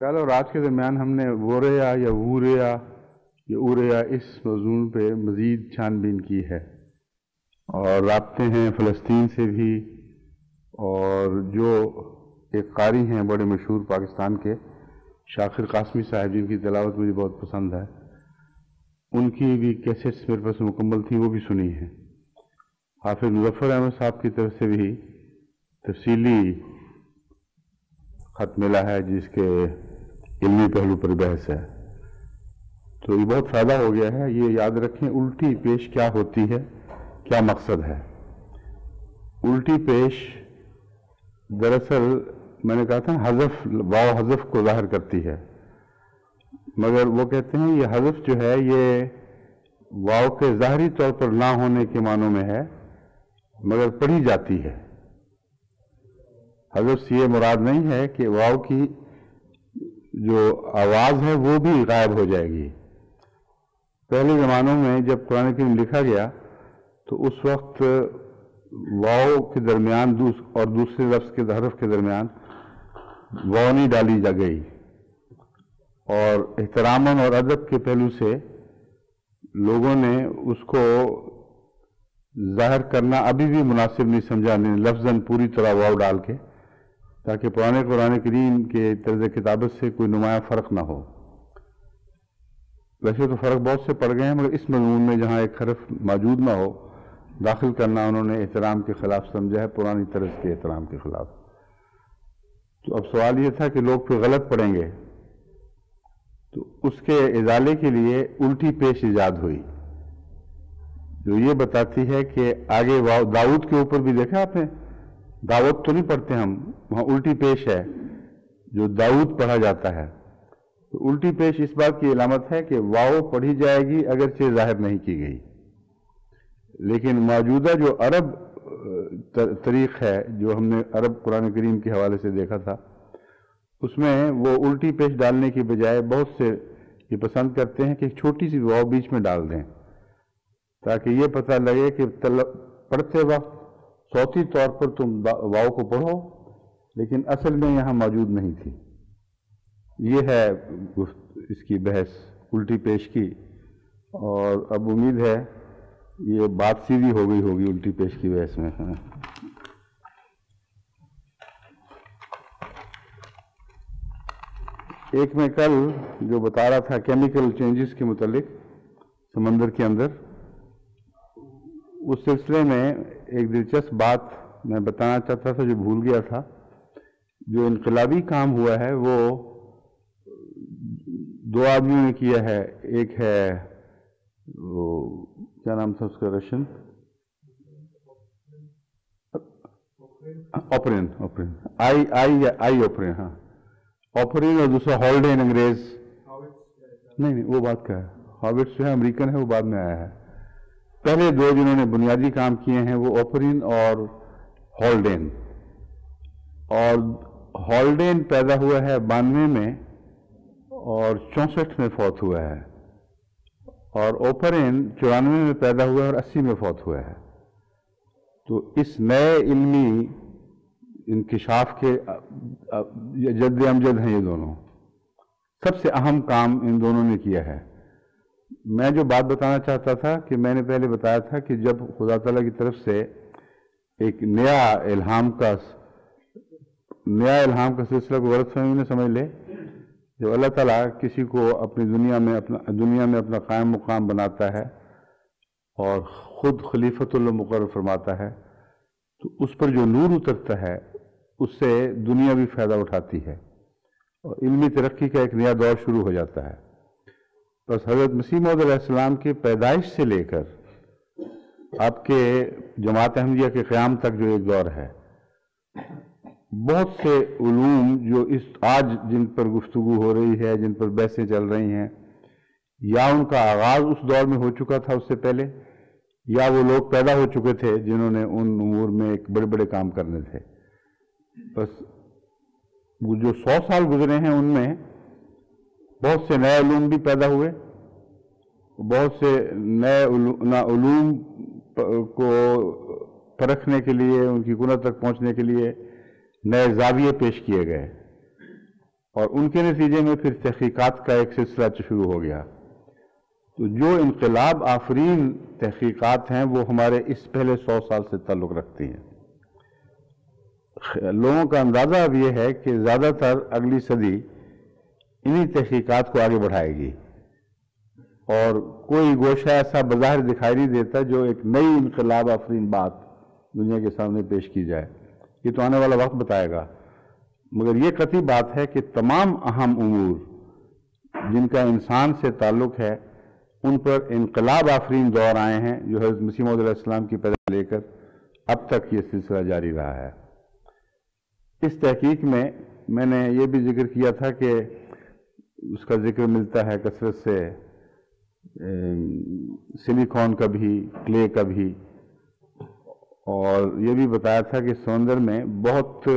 کل اور آج کے درمیان ہم نے ووریا یا ووریا یا اوریا اس موضوع پہ مزید چھان بین کی ہے، اور رابطے ہیں فلسطین سے بھی، اور جو ایک قاری ہیں بڑے مشہور پاکستان کے شاکر قاسمی صاحب، جن کی تلاوت مجھے بہت پسند ہے، ان کی بھی کیسٹس میرے پاس مکمل تھیں، وہ بھی سنی ہیں۔ حافظ مظفر احمد صاحب کی طرف سے بھی تفصیلی خط ملا ہے جس کے علمی پہلو پر بحث ہے، تو یہ بہت فائدہ ہو گیا ہے۔ یہ یاد رکھیں الٹی پیش کیا ہوتی ہے، کیا مقصد ہے۔ الٹی پیش دراصل میں نے کہا تھا حذف، واو حذف کو ظاہر کرتی ہے، مگر وہ کہتے ہیں یہ حذف جو ہے یہ واو کے ظاہری طور پر نہ ہونے کے معنوں میں ہے، مگر پڑھی جاتی ہے۔ حذف سے یہ مراد نہیں ہے کہ واو کی جو آواز ہے وہ بھی غائب ہو جائے گی۔ پہلے زمانوں میں جب قرآن کریم لکھا گیا تو اس وقت واو کے درمیان اور دوسرے لفظ کے حرف کے درمیان واو نہیں ڈالی جا گئی، اور احتراماً اور ادب کے پہلو سے لوگوں نے اس کو ظاہر کرنا ابھی بھی مناسب نہیں سمجھا، لفظاً پوری طرح واو ڈال کے، تاکہ پرانے قرآن کریم کے طرز کتابت سے کوئی نمایاں فرق نہ ہو۔ ویسے تو فرق بہت سے پڑ گئے ہیں، مگر اس مضمون میں جہاں ایک حرف موجود نہ ہو داخل کرنا انہوں نے احترام کے خلاف سمجھا ہے، پرانی طرز کے احترام کے خلاف۔ تو اب سوال یہ تھا کہ لوگ پھر غلط پڑھیں گے، تو اس کے ازالے کے لیے الٹی پیش ایجاد ہوئی، جو یہ بتاتی ہے کہ آگے داؤد کے اوپر بھی دیکھا آپ نے، دعوت تو نہیں پڑھتے ہم، وہاں الٹی پیش ہے جو داؤد پڑھا جاتا ہے۔ تو الٹی پیش اس بات کی علامت ہے کہ واو پڑھی جائے گی اگرچہ ظاہر نہیں کی گئی، لیکن موجودہ جو عرب طریق ہے، جو ہم نے عرب قرآن کریم کے حوالے سے دیکھا تھا، اس میں وہ الٹی پیش ڈالنے کی بجائے بہت سے یہ پسند کرتے ہیں کہ ایک چھوٹی سی واو بیچ میں ڈال دیں، تاکہ یہ پتہ لگے کہ پڑھتے وقت صوتی طور پر تم واو کو پڑھو، لیکن اصل میں یہاں موجود نہیں تھی۔ یہ ہے اس کی بحث الٹی پیش کی، اور اب امید ہے یہ بات سیدھی ہو گئی ہوگی الٹی پیش کی بحث میں۔ ایک میں کل جو بتا رہا تھا کیمیکل چینجز کے متعلق سمندر کے اندر، اس سلسلے میں ایک دلچسپ بات میں بتانا چاہتا تھا جو بھول گیا تھا۔ جو انقلابی کام ہوا ہے وہ دو آدمیوں نے کیا ہے، ایک ہے وہ کیا نام تھا اس کا، رشین اوپرین اوپرین، ہاں اوپرین، اور دوسرا ہالڈین انگریز، نہیں وہ بات کا ہے، ہاوٹس جو ہے امریکن ہے، وہ بعد میں آیا ہے۔ پہلے دو جنہوں نے بنیادی کام کیے ہیں وہ اوپرین اور ہالڈین، اور ہالڈین پیدا ہوا ہے 92 میں اور 64 میں فوت ہوا ہے، اور اوپرین 94 میں پیدا ہوا ہے اور 80 میں فوت ہوا ہے۔ تو اس نئے علمی انکشاف کے جد امجد ہیں یہ دونوں، سب سے اہم کام ان دونوں نے کیا ہے۔ میں جو بات بتانا چاہتا تھا کہ میں نے پہلے بتایا تھا کہ جب خدا تعالیٰ کی طرف سے ایک نیا الہام کا سلسلہ کو غلط فہمی میں سمجھ لے، جب اللہ تعالیٰ کسی کو اپنی دنیا میں اپنا قائم مقام بناتا ہے اور خود خلیفۃ اللہ مقرر فرماتا ہے، تو اس پر جو نور اترتا ہے اس سے دنیا بھی فائدہ اٹھاتی ہے، اور علمی ترقی کا ایک نیا دور شروع ہو جاتا ہے۔ بس حضرت مسیح موعود علیہ السلام کی پیدائش سے لے کر آپ کے جماعت احمدیہ کے قیام تک جو ایک دور ہے، بہت سے علوم جو آج جن پر گفتگو ہو رہی ہے، جن پر بحثیں چل رہی ہیں، یا ان کا آغاز اس دور میں ہو چکا تھا اس سے پہلے، یا وہ لوگ پیدا ہو چکے تھے جنہوں نے ان امور میں ایک بڑے بڑے کام کرنے تھے۔ بس وہ جو 100 سال گزرے ہیں ان میں بہت سے نئے علوم بھی پیدا ہوئے، بہت سے نئے علوم کو پرکھنے کے لیے، ان کی کنت تک پہنچنے کے لیے نئے زاویے پیش کیے گئے۔ اور ان کے نتیجے میں پھر تحقیقات کا ایک سلسلہ شروع ہو گیا۔ تو جو انقلاب آفرین تحقیقات ہیں وہ ہمارے اس پہلے 100 سال سے تعلق رکھتی ہیں۔ لوگوں کا اندازہ اب یہ ہے کہ زیادہ تر اگلی صدی انہی تحقیقات کو آگے بڑھائے گی، اور کوئی گوشہ ایسا بظاہر دکھائی نہیں دیتا جو ایک نئی انقلاب آفرین بات دنیا کے سامنے پیش کی جائے۔ یہ تو آنے والا وقت بتائے گا، مگر یہ قطعی بات ہے کہ تمام اہم امور جن کا انسان سے تعلق ہے ان پر انقلاب آفرین دور آئے ہیں، جو حضرت مسیح موعود علیہ السلام کی پیدائش سے لے کر اب تک یہ سلسلہ جاری رہا ہے۔ اس تحقیق میں نے یہ بھی ذکر کیا تھا کہ اس کا ذکر ملتا ہے کثرت سے سلیکون کا بھی، کلے کا بھی، اور یہ بھی بتایا تھا کہ سمندر میں بہت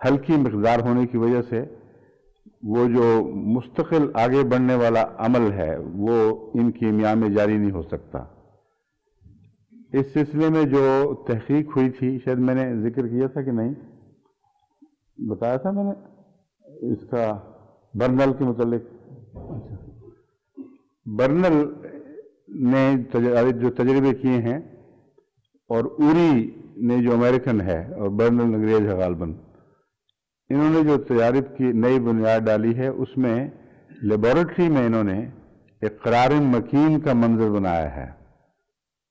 ہلکی مقدار ہونے کی وجہ سے وہ جو مستقل آگے بڑھنے والا عمل ہے وہ ان کیمیا میں جاری نہیں ہو سکتا۔ اس سلسلے میں جو تحقیق ہوئی تھی، شاید میں نے ذکر کیا تھا کہ نہیں، بتایا تھا میں نے اس کا برنل کے متعلق۔ برنل نے جو تجربے کیے ہیں، اور اوری نے جو امریکن ہے اور برنل انگریز ہے غالباً، انہوں نے جو تجارب کی نئی بنیاد ڈالی ہے، اس میں لیبارٹری میں انہوں نے ایک قرار مکین کا منظر بنایا ہے۔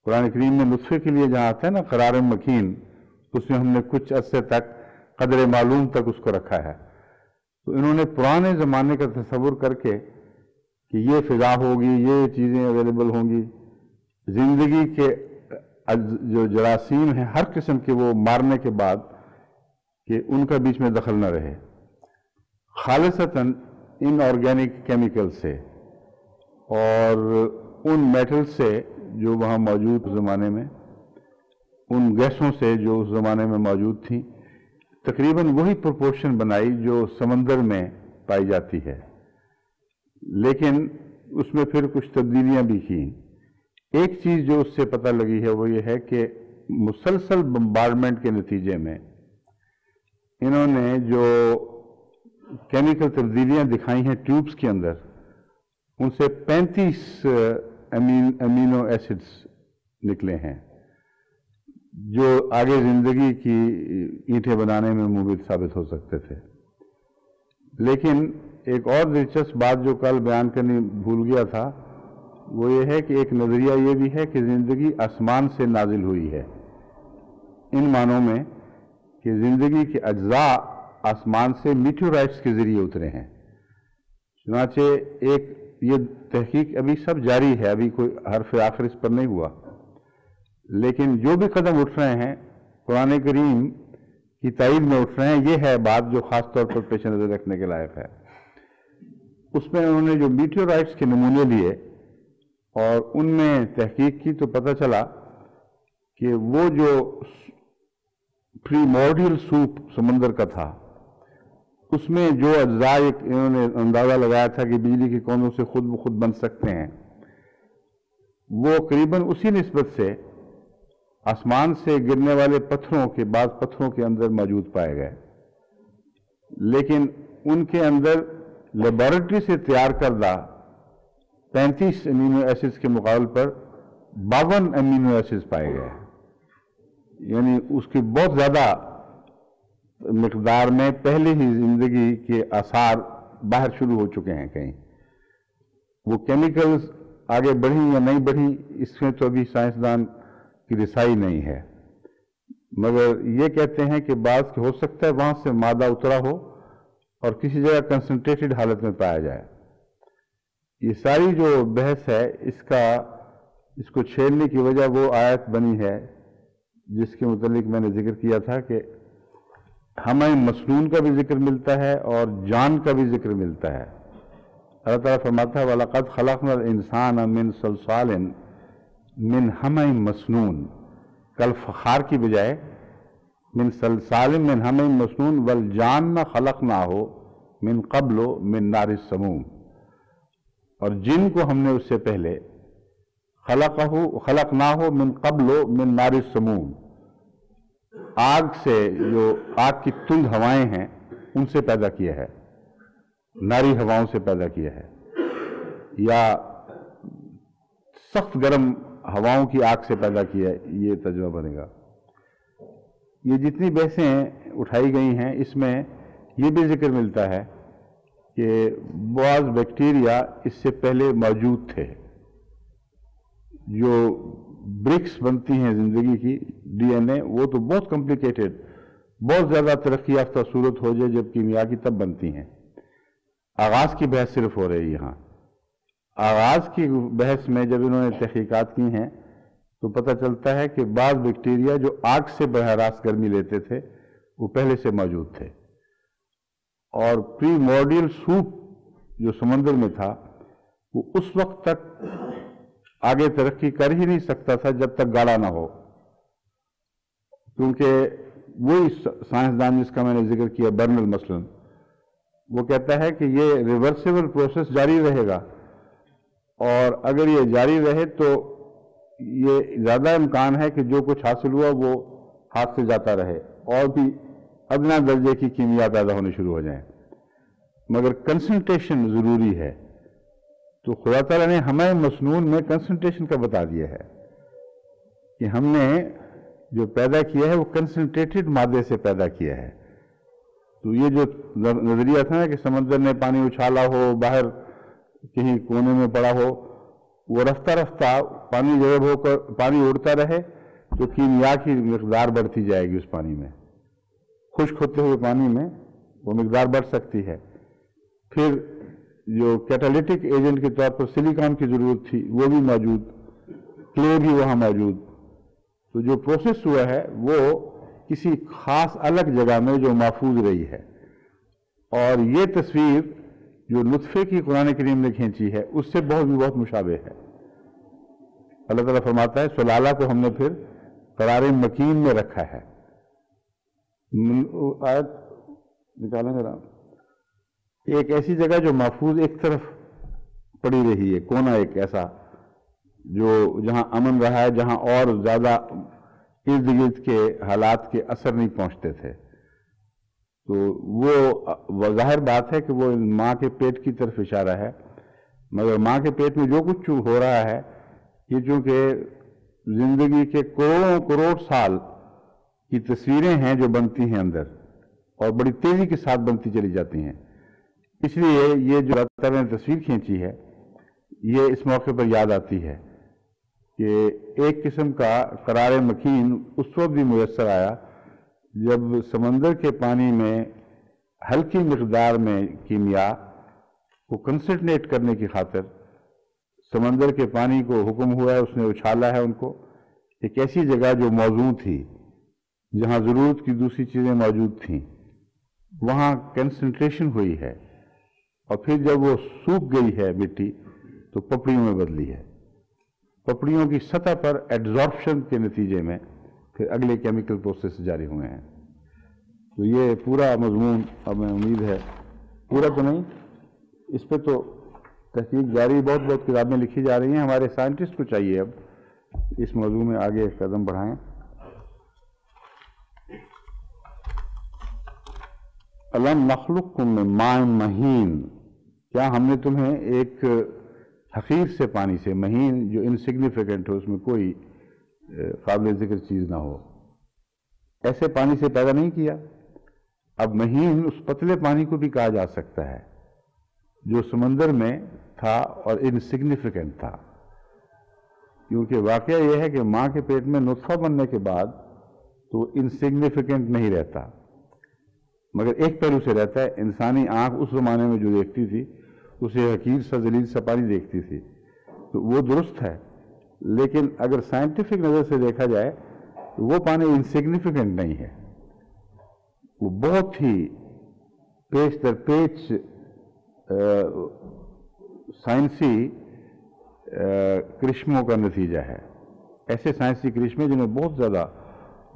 قرآن کریم میں نطفے کے لیے جہاں آتا ہے نا قرار مکین، اس میں ہم نے کچھ عرصے تک قدر معلوم تک اس کو رکھا ہے۔ تو انہوں نے پرانے زمانے کا تصور کر کے کہ یہ فضا ہوگی، یہ چیزیں اویلیبل ہوں گی، زندگی کے جو جراثیم ہیں ہر قسم کے وہ مارنے کے بعد کہ ان کا بیچ میں دخل نہ رہے، خالصتاً ان آرگینک کیمیکل سے اور ان میٹل سے جو وہاں موجود زمانے میں، ان گیسوں سے جو اس زمانے میں موجود تھیں، تقریباً وہی پروپورشن بنائی جو سمندر میں پائی جاتی ہے، لیکن اس میں پھر کچھ تبدیلیاں بھی کی۔ ایک چیز جو اس سے پتہ لگی ہے وہ یہ ہے کہ مسلسل بمبارڈمنٹ کے نتیجے میں انہوں نے جو کیمیکل تبدیلیاں دکھائی ہیں ٹیوبز کے اندر، ان سے 35 امینو ایسڈز نکلے ہیں جو آگے زندگی کی اینٹیں بنانے میں مفید ثابت ہو سکتے تھے۔ لیکن ایک اور دلچسپ بات جو کل بیان کرنی بھول گیا تھا وہ یہ ہے کہ ایک نظریہ یہ بھی ہے کہ زندگی آسمان سے نازل ہوئی ہے، ان معنوں میں کہ زندگی کے اجزاء آسمان سے میٹیورائٹس کے ذریعے اترے ہیں۔ چنانچہ ایک یہ تحقیق ابھی سب جاری ہے، ابھی کوئی حرف آخر اس پر نہیں ہوا، لیکن جو بھی قدم اٹھ رہے ہیں قرآن کریم کی تائید میں اٹھ رہے ہیں، یہ ہے بات جو خاص طور پر پیش نظر رکھنے کے لائق ہے۔ اس میں انہوں نے جو میٹیورائٹس کے نمونے لیے اور ان میں تحقیق کی تو پتہ چلا کہ وہ جو پریمورڈیل سوپ سمندر کا تھا، اس میں جو اجزاء انہوں نے اندازہ لگایا تھا کہ بجلی کے کوندوں سے خود بخود بن سکتے ہیں، وہ قریباً اسی نسبت سے آسمان سے گرنے والے پتھروں کے بعض پتھروں کے اندر موجود پائے گئے، لیکن ان کے اندر لیبارٹری سے تیار کردہ 35 امینو ایسڈز کے مقابل پر 52 امینو ایسڈز پائے گئے، یعنی اس کی بہت زیادہ مقدار میں پہلے ہی زندگی کے آثار باہر شروع ہو چکے ہیں کہیں۔ وہ کیمیکلز آگے بڑھی یا نہیں بڑھی اس میں تو ابھی سائنسدان کی رسائی نہیں ہے، مگر یہ کہتے ہیں کہ بعض ہو سکتا ہے وہاں سے مادہ اترا ہو اور کسی جگہ کنسنٹریٹڈ حالت میں پایا جائے۔ یہ ساری جو بحث ہے اس کو چھیڑنے کی وجہ وہ آیت بنی ہے جس کے متعلق میں نے ذکر کیا تھا کہ ہمیں مسنون کا بھی ذکر ملتا ہے اور جان کا بھی ذکر ملتا ہے۔ اللہ تعالیٰ فرماتا ہے وَلَقَدْ خَلَقْنَا الْإِنسَانَ مِنْ صَلْصَالٍ مِنْ حَمَإٍ مَسْنُونٍ، کل فخار کی بجائے من صلصال من حمإ مسنون والجان خلقناہ من قبل من نار السموم، اور جن کو ہم نے اس سے پہلے خلقناہ من قبل من نار السموم، آگ سے جو آگ کی تند ہوائیں ہیں ان سے پیدا کیا ہے۔ ناری ہواؤں سے پیدا کیا ہے یا سخت گرم ہواؤں کی آگ سے پیدا کیا ہے، یہ ترجمہ بنے گا۔ یہ جتنی بحثیں اٹھائی گئی ہیں اس میں یہ بھی ذکر ملتا ہے کہ بعض بیکٹیریا اس سے پہلے موجود تھے، جو برکس بنتی ہیں زندگی کی، ڈی این اے، وہ تو بہت کمپلیکیٹڈ، بہت زیادہ ترقی یافتہ صورت ہو جائے جب کیمیا کی تب بنتی ہیں۔ آغاز کی بحث صرف ہو رہی یہاں۔ آغاز کی بحث میں جب انہوں نے تحقیقات کی ہیں تو پتہ چلتا ہے کہ بعض بیکٹیریا جو آگ سے براہ راست گرمی لیتے تھے وہ پہلے سے موجود تھے، اور پری موڈیل سوپ جو سمندر میں تھا وہ اس وقت تک آگے ترقی کر ہی نہیں سکتا تھا جب تک گاڑا نہ ہو، کیونکہ وہی سائنسدان جس کا میں نے ذکر کیا برنل مثلاً، وہ کہتا ہے کہ یہ ریورسیبل پروسیس جاری رہے گا، اور اگر یہ جاری رہے تو یہ زیادہ امکان ہے کہ جو کچھ حاصل ہوا وہ ہاتھ سے جاتا رہے اور بھی ادنا درجے کی کیمیا پیدا ہونی شروع ہو جائیں، مگر کنسنٹریشن ضروری ہے۔ تو خدا تعالیٰ نے ہمیں مسنون میں کنسنٹریشن کا بتا دیا ہے کہ ہم نے جو پیدا کیا ہے وہ کنسنٹریٹڈ مادے سے پیدا کیا ہے۔ تو یہ جو نظریہ تھا نا کہ سمندر نے پانی اچھالا ہو، باہر کہیں کونے میں پڑا ہو، وہ رفتہ رفتہ پانی جذب ہو کر پانی اڑتا رہے تو کیمیا کی مقدار بڑھتی جائے گی اس پانی میں، خشک ہوتے ہوئے پانی میں وہ مقدار بڑھ سکتی ہے۔ پھر جو کیٹالیٹک ایجنٹ کے طور پر سلیکان کی ضرورت تھی وہ بھی موجود، کلے بھی وہاں موجود۔ تو جو پروسیس ہوا ہے وہ کسی خاص الگ جگہ میں جو محفوظ رہی ہے، اور یہ تصویر جو نطفے کی قرآن کریم نے کھینچی ہے اس سے بہت مشابہ ہے۔ اللہ تعالیٰ فرماتا ہے سلالہ کو ہم نے پھر قرار مکین میں رکھا ہے۔ آیت نکالیں ذرا، ایک ایسی جگہ جو محفوظ ایک طرف پڑی رہی ہے، کونا ایک ایسا جو جہاں امن رہا ہے، جہاں اور زیادہ ارد گرد کے حالات کے اثر نہیں پہنچتے تھے۔ تو وہ ظاہر بات ہے کہ وہ ماں کے پیٹ کی طرف اشارہ ہے، مگر ماں کے پیٹ میں جو کچھ ہو رہا ہے یہ چونکہ زندگی کے کروڑ سال کی تصویریں ہیں جو بنتی ہیں اندر، اور بڑی تیزی کے ساتھ بنتی چلی جاتی ہیں، اس لیے یہ جو اللہ تعالیٰ نے تصویر کھینچی ہے یہ اس موقع پر یاد آتی ہے کہ ایک قسم کا قرار مکین اس وقت بھی میسر آیا جب سمندر کے پانی میں ہلکی مقدار میں کیمیا کو کنسنٹریٹ کرنے کی خاطر سمندر کے پانی کو حکم ہوا ہے، اس نے اچھالا ہے ان کو ایک ایسی جگہ جو موزوں تھی، جہاں ضرورت کی دوسری چیزیں موجود تھیں، وہاں کنسنٹریشن ہوئی ہے، اور پھر جب وہ سوکھ گئی ہے مٹی تو پپڑیوں میں بدلی ہے۔ پپڑیوں کی سطح پر ایڈزارپشن کے نتیجے میں پھر اگلے کیمیکل پروسیس جاری ہوئے ہیں۔ تو یہ پورا مضمون اب میں امید ہے پورا تو نہیں، اس پہ تو تحقیق جاری، بہت کتابیں لکھی جا رہی ہیں، ہمارے سائنٹسٹ کو چاہیے اب اس موضوع میں آگے ایک قدم بڑھائیں۔ الم نخلقکم من ماء مہین، کیا ہم نے تمہیں ایک حقیر سے پانی سے، مہین جو انسگنیفیکنٹ ہو، اس میں کوئی قابل ذکر چیز نہ ہو، ایسے پانی سے پیدا نہیں کیا؟ اب مہین اس پتلے پانی کو بھی کہا جا سکتا ہے جو سمندر میں تھا اور انسگنیفیکنٹ تھا، کیونکہ واقعہ یہ ہے کہ ماں کے پیٹ میں نطفہ بننے کے بعد تو انسگنیفیکنٹ نہیں رہتا، مگر ایک پہلو سے رہتا ہے۔ انسانی آنکھ اس زمانے میں جو دیکھتی تھی اسے حقیر سا ذلیل سا پانی دیکھتی تھی، تو وہ درست ہے، لیکن اگر سائنٹیفک نظر سے دیکھا جائے تو وہ پانی انسگنیفیکنٹ نہیں ہے، وہ بہت ہی پیچ در پیچ سائنسی کرشموں کا نتیجہ ہے، ایسے سائنسی کرشمے جنہیں بہت زیادہ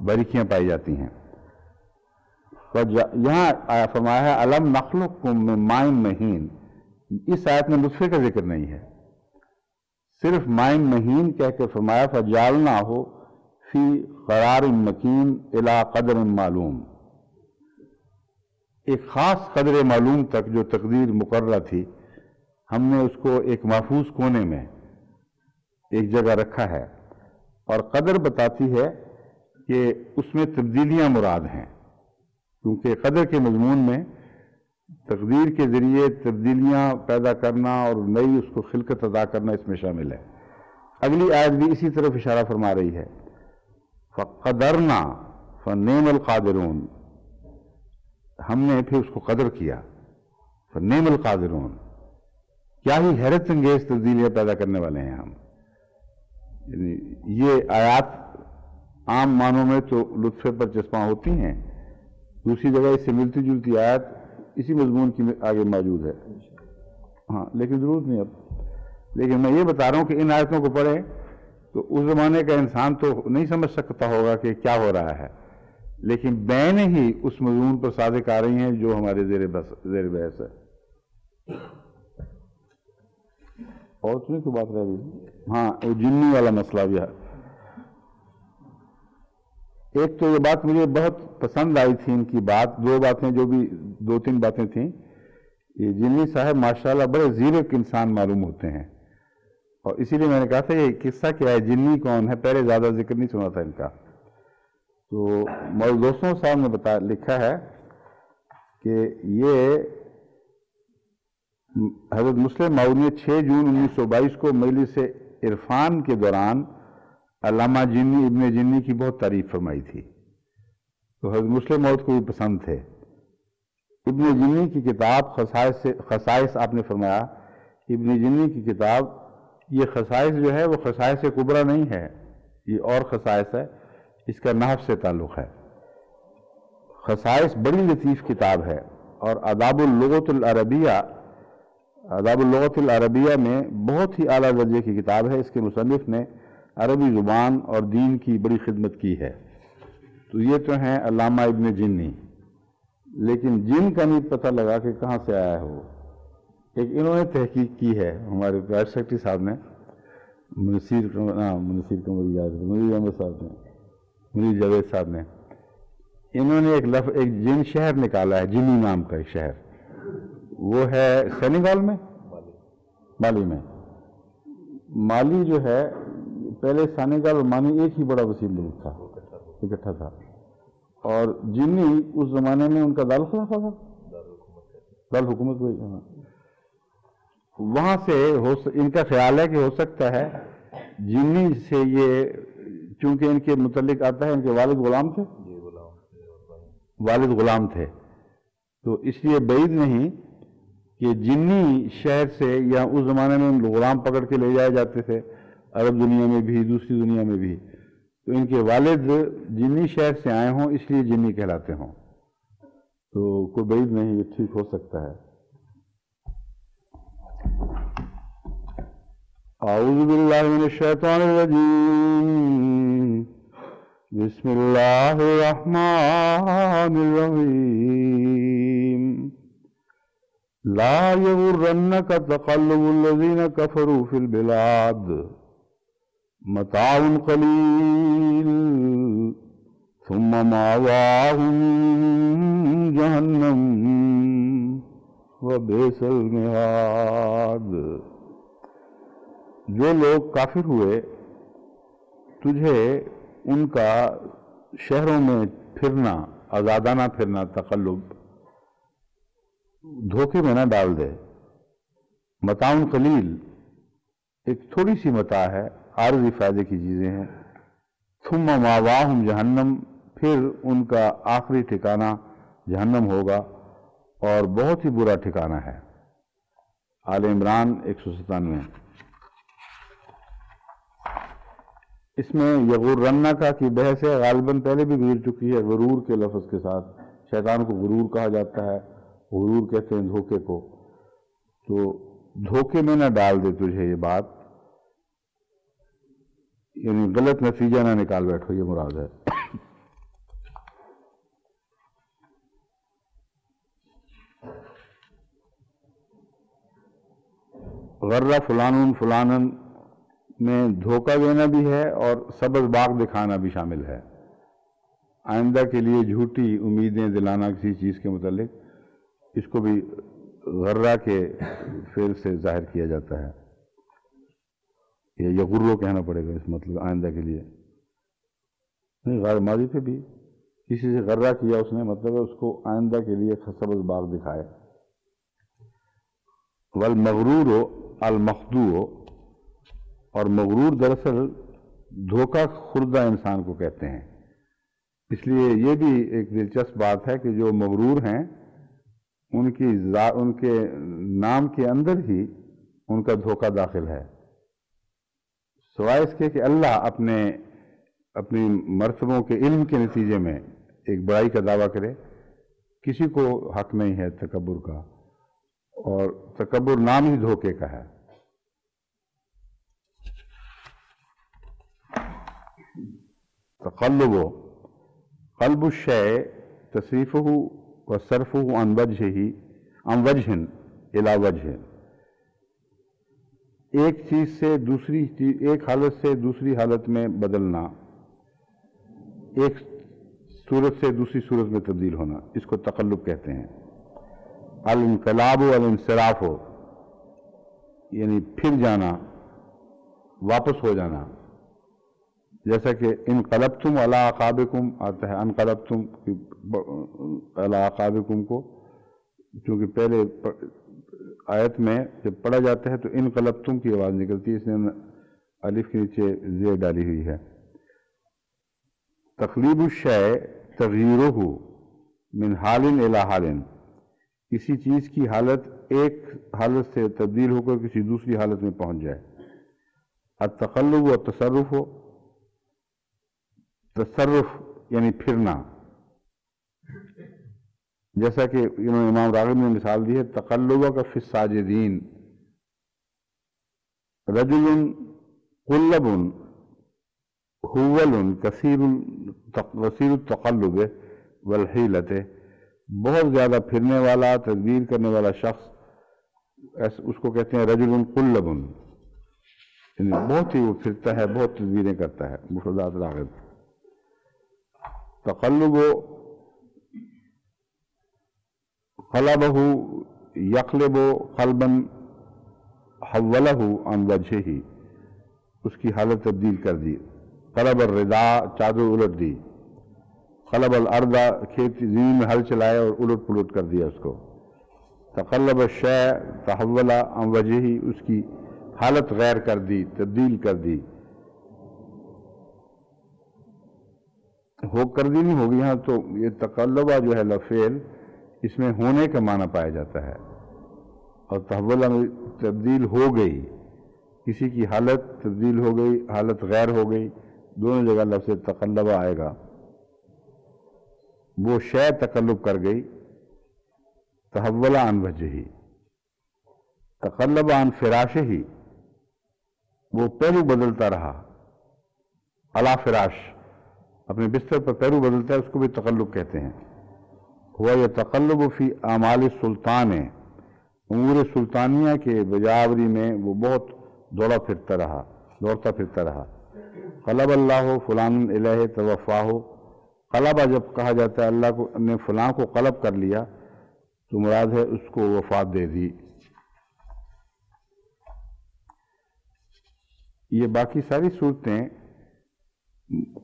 باریکیاں پائی جاتی ہیں۔ یہاں فرمایا ہے الم نخلقکم من ماء مہین، اس آیت میں نطفے کا ذکر نہیں ہے، صرف ماء مہین کہہ کے فرمایا فجعلناہ فی قرار مکین الی قدر معلوم۔ ایک خاص قدر معلوم تک جو تقدیر مقررہ تھی ہم نے اس کو ایک محفوظ کونے میں ایک جگہ رکھا ہے، اور قدر بتاتی ہے کہ اس میں تبدیلیاں مراد ہیں، کیونکہ قدر کے مضمون میں تقدیر کے ذریعے تبدیلیاں پیدا کرنا اور نئی اس کو خلقت عطا کرنا اس میں شامل ہے۔ اگلی آیت بھی اسی طرف اشارہ فرما رہی ہے، فقدرنا فنعم القادرون، ہم نے پھر اس کو قدر کیا، فنعم القادرون، کیا ہی حیرت انگیز تبدیلیاں پیدا کرنے والے ہیں ہم۔ یعنی یہ آیات عام معنوں میں تو لطفے پر چسپاں ہوتی ہیں، دوسری جگہ اس سے ملتی جلتی آیت اسی مضمون کی آگے موجود ہے، ہاں لیکن ضرورت نہیں اب۔ لیکن میں یہ بتا رہا ہوں کہ ان آیتوں کو پڑھیں تو اس زمانے کا انسان تو نہیں سمجھ سکتا ہوگا کہ کیا ہو رہا ہے، لیکن بین ہی اس مضمون پر صادق آ رہی ہیں جو ہمارے زیر بحث ہے۔ اور تو نہیں کوئی بات رہ گئی؟ ہاں وہ جنی والا مسئلہ بھی ہے۔ ایک تو یہ بات مجھے بہت پسند آئی تھی ان کی بات، دو باتیں جو بھی دو تین باتیں تھیں، یہ جنی صاحب ماشاءاللہ بڑے زیرک انسان معلوم ہوتے ہیں، اور اسی لیے میں نے کہا تھا یہ قصہ کیا ہے، جنی کون ہے، پہلے زیادہ ذکر نہیں سنا تھا ان کا۔ تو مول دوستوں صاحب نے لکھا ہے کہ یہ حضرت مسلم ماؤد نے 6 جون 1922 کو مجلس عرفان کے دوران علامہ جنی ابن جنی کی بہت تعریف فرمائی تھی، تو حضرت مسلم ماؤد کو بھی پسند تھے۔ ابن جنی کی کتاب خصائص آپ نے فرمایا، ابن جنی کی کتاب، یہ خصائص جو ہے وہ خصائص کبریٰ نہیں ہے، یہ اور خصائص ہے، اس کا نحو سے تعلق ہے۔ خصائص بڑی لطیف کتاب ہے، اور آداب اللغت العربیہ میں بہت ہی اعلیٰ درجے کی کتاب ہے، اس کے مصنف نے عربی زبان اور دین کی بڑی خدمت کی ہے۔ تو یہ تو ہیں علامہ ابن جنی، لیکن جن کا نہیں پتہ لگا کہ کہاں سے آیا ہے وہ۔ ایک انہوں نے تحقیق کی ہے، ہمارے پریس سیکرٹری صاحب نے، منیر احمد صاحب نے، منیر جاوید صاحب نے، انہوں نے ایک جن شہر نکالا ہے، جنی نام کا ایک شہر، وہ ہے سینیگال میں، مالی میں۔ مالی جو ہے پہلے سینیگال اور مالی ایک ہی بڑا وسیع ملک تھا، اکٹھا تھا، اور جنی اس زمانے میں ان کا دارالخلافہ تھا، دارالحکومت ہوئی۔ وہاں سے ان کا خیال ہے کہ ہو سکتا ہے جنی سے یہ، چونکہ ان کے متعلق آتا ہے ان کے والد غلام تھے، والد غلام تھے، تو اس لیے بعید نہیں کہ جنی شہر سے، یا اس زمانے میں غلام پکڑ کے لے جائے جاتے تھے، عرب دنیا میں بھی دوسری دنیا میں بھی، تو ان کے والد جنی شہر سے آئے ہوں اس لیے جنی کہلاتے ہوں، تو کوئی بعید نہیں، یہ ٹھیک ہو سکتا ہے۔ اعوذ باللہ من الشیطان الرجیم، بسم اللہ الرحمن الرحیم، لا یغرنک تقلب الذین کفروا فی البلاد، متاع قلیل ثم مأواہم جہنم وبئس المہاد۔ جو لوگ کافر ہوئے تجھے ان کا شہروں میں پھرنا، آزادانہ پھرنا، تقلب، دھوکے میں نہ ڈال دے۔ متاع قلیل ایک تھوڑی سی متاع ہے، عارضی فائدے کی چیزیں ہیں۔ ثم مأواہم جہنم، پھر ان کا آخری ٹھکانہ جہنم ہوگا، اور بہت ہی برا ٹھکانہ ہے۔ آل عمران 197۔ اس میں یغرنک کی بحث ہے، غالباً پہلے بھی گزر چکی ہے، غرور کے لفظ کے ساتھ۔ شیطان کو غرور کہا جاتا ہے، غرور کہتے ہیں دھوکے کو، تو دھوکے میں نہ ڈال دے تجھے یہ بات، یعنی غلط نتیجہ نہ نکال بیٹھو، یہ مراد ہے۔ غرہ فلان فلانن میں دھوکہ دینا بھی ہے اور سبز باغ دکھانا بھی شامل ہے، آئندہ کے لیے جھوٹی امیدیں دلانا کسی چیز کے متعلق، اس کو بھی غرہ کے فعل سے ظاہر کیا جاتا ہے، یا یغرو کہنا پڑے گا اس مطلب آئندہ کے لیے، نہیں غیر ماضی پہ بھی کسی سے غرہ کیا اس نے، مطلب ہے اس کو آئندہ کے لیے سبز باغ دکھائے۔ والمغرور المخدوع، اور مغرور دراصل دھوکہ خوردہ انسان کو کہتے ہیں۔ اس لیے یہ بھی ایک دلچسپ بات ہے کہ جو مغرور ہیں ان کے نام کے اندر ہی ان کا دھوکہ داخل ہے، سوائے اس کے کہ اللہ اپنی مرتبوں کے علم کے نتیجے میں ایک بڑائی کا دعویٰ کرے، کسی کو حق نہیں ہے تکبر کا، اور تکبر نام ہی دھوکے کا ہے۔ تقلب قلب الشیء تصریفہ و صرفہ عن وجہ الی وجہ، ایک چیز سے دوسری چیز، ایک حالت سے دوسری حالت میں بدلنا، ایک صورت سے دوسری صورت میں تبدیل ہونا، اس کو تقلب کہتے ہیں۔ الانقلاب والانصراف ہو، یعنی پھر جانا، واپس ہو جانا، جیسا کہ انقلبتم علی اعقابکم آتا ہے، انقلبتم علی اعقابکم کو چونکہ پہلے آیت میں جب پڑھا جاتا ہے تو انقلبتم کی آواز نکلتی ہے، اس نے الف کے نیچے زیر ڈالی ہوئی ہے۔ تقلیب الشیء تغییرہ من حال الی حال، کسی چیز کی حالت ایک حالت سے تبدیل ہو کر کسی دوسری حالت میں پہنچ جائے۔ التقلب و تصرف ہو، تصرف یعنی پھرنا، جیسا کہ انہوں نے امام راغب نے مثال دی ہے، تقلب کا فی الساجدین، رجل قلب حول کثیر التقلب والحیلت، بہت زیادہ پھرنے والا، تدبیر کرنے والا شخص، اس کو کہتے ہیں رجل قلب، یعنی بہت ہی وہ پھرتا ہے، بہت تدبیریں کرتا ہے، مفردات راغب۔ تقلب قلبہ یقلب قلبا حولہ عن وجہہ، اس کی حالت تبدیل کر دی۔ قلب الردا، چادر الٹ دی۔ قلب الارض، کھیت زمین میں ہل چلائے اور الٹ پلٹ کر دیا اس کو۔ تقلب الشیء تحول عن وجہہ، اس کی حالت غیر کر دی، تبدیل کر دی، ہو کر دی نہیں ہوگی یہاں تو یہ تقلبہ جو ہے لفعل، اس میں ہونے کا معنی پایا جاتا ہے، اور تحولہ میں تبدیل ہو گئی، کسی کی حالت تبدیل ہو گئی، حالت غیر ہو گئی، دونوں جگہ لفظ تقلبہ آئے گا۔ وہ شے تقلب کر گئی، تحول عن وجہہ، تقلب عن فراشہ، وہ پہلو بدلتا رہا، علی فراش، اپنے بستر پر پہلو بدلتا ہے، اس کو بھی تقلب کہتے ہیں۔ ہوا یہ تقلب فی اعمال السلطان، امور سلطانیہ کے بجاوری میں وہ بہت دوڑتا پھرتا رہا۔ قلب اللہ فلان الیہ توفاہ، قلبہ جب کہا جاتا ہے اللہ کو نے فلاں کو قلب کر لیا تو مراد ہے اس کو وفات دے دی۔ یہ باقی ساری صورتیں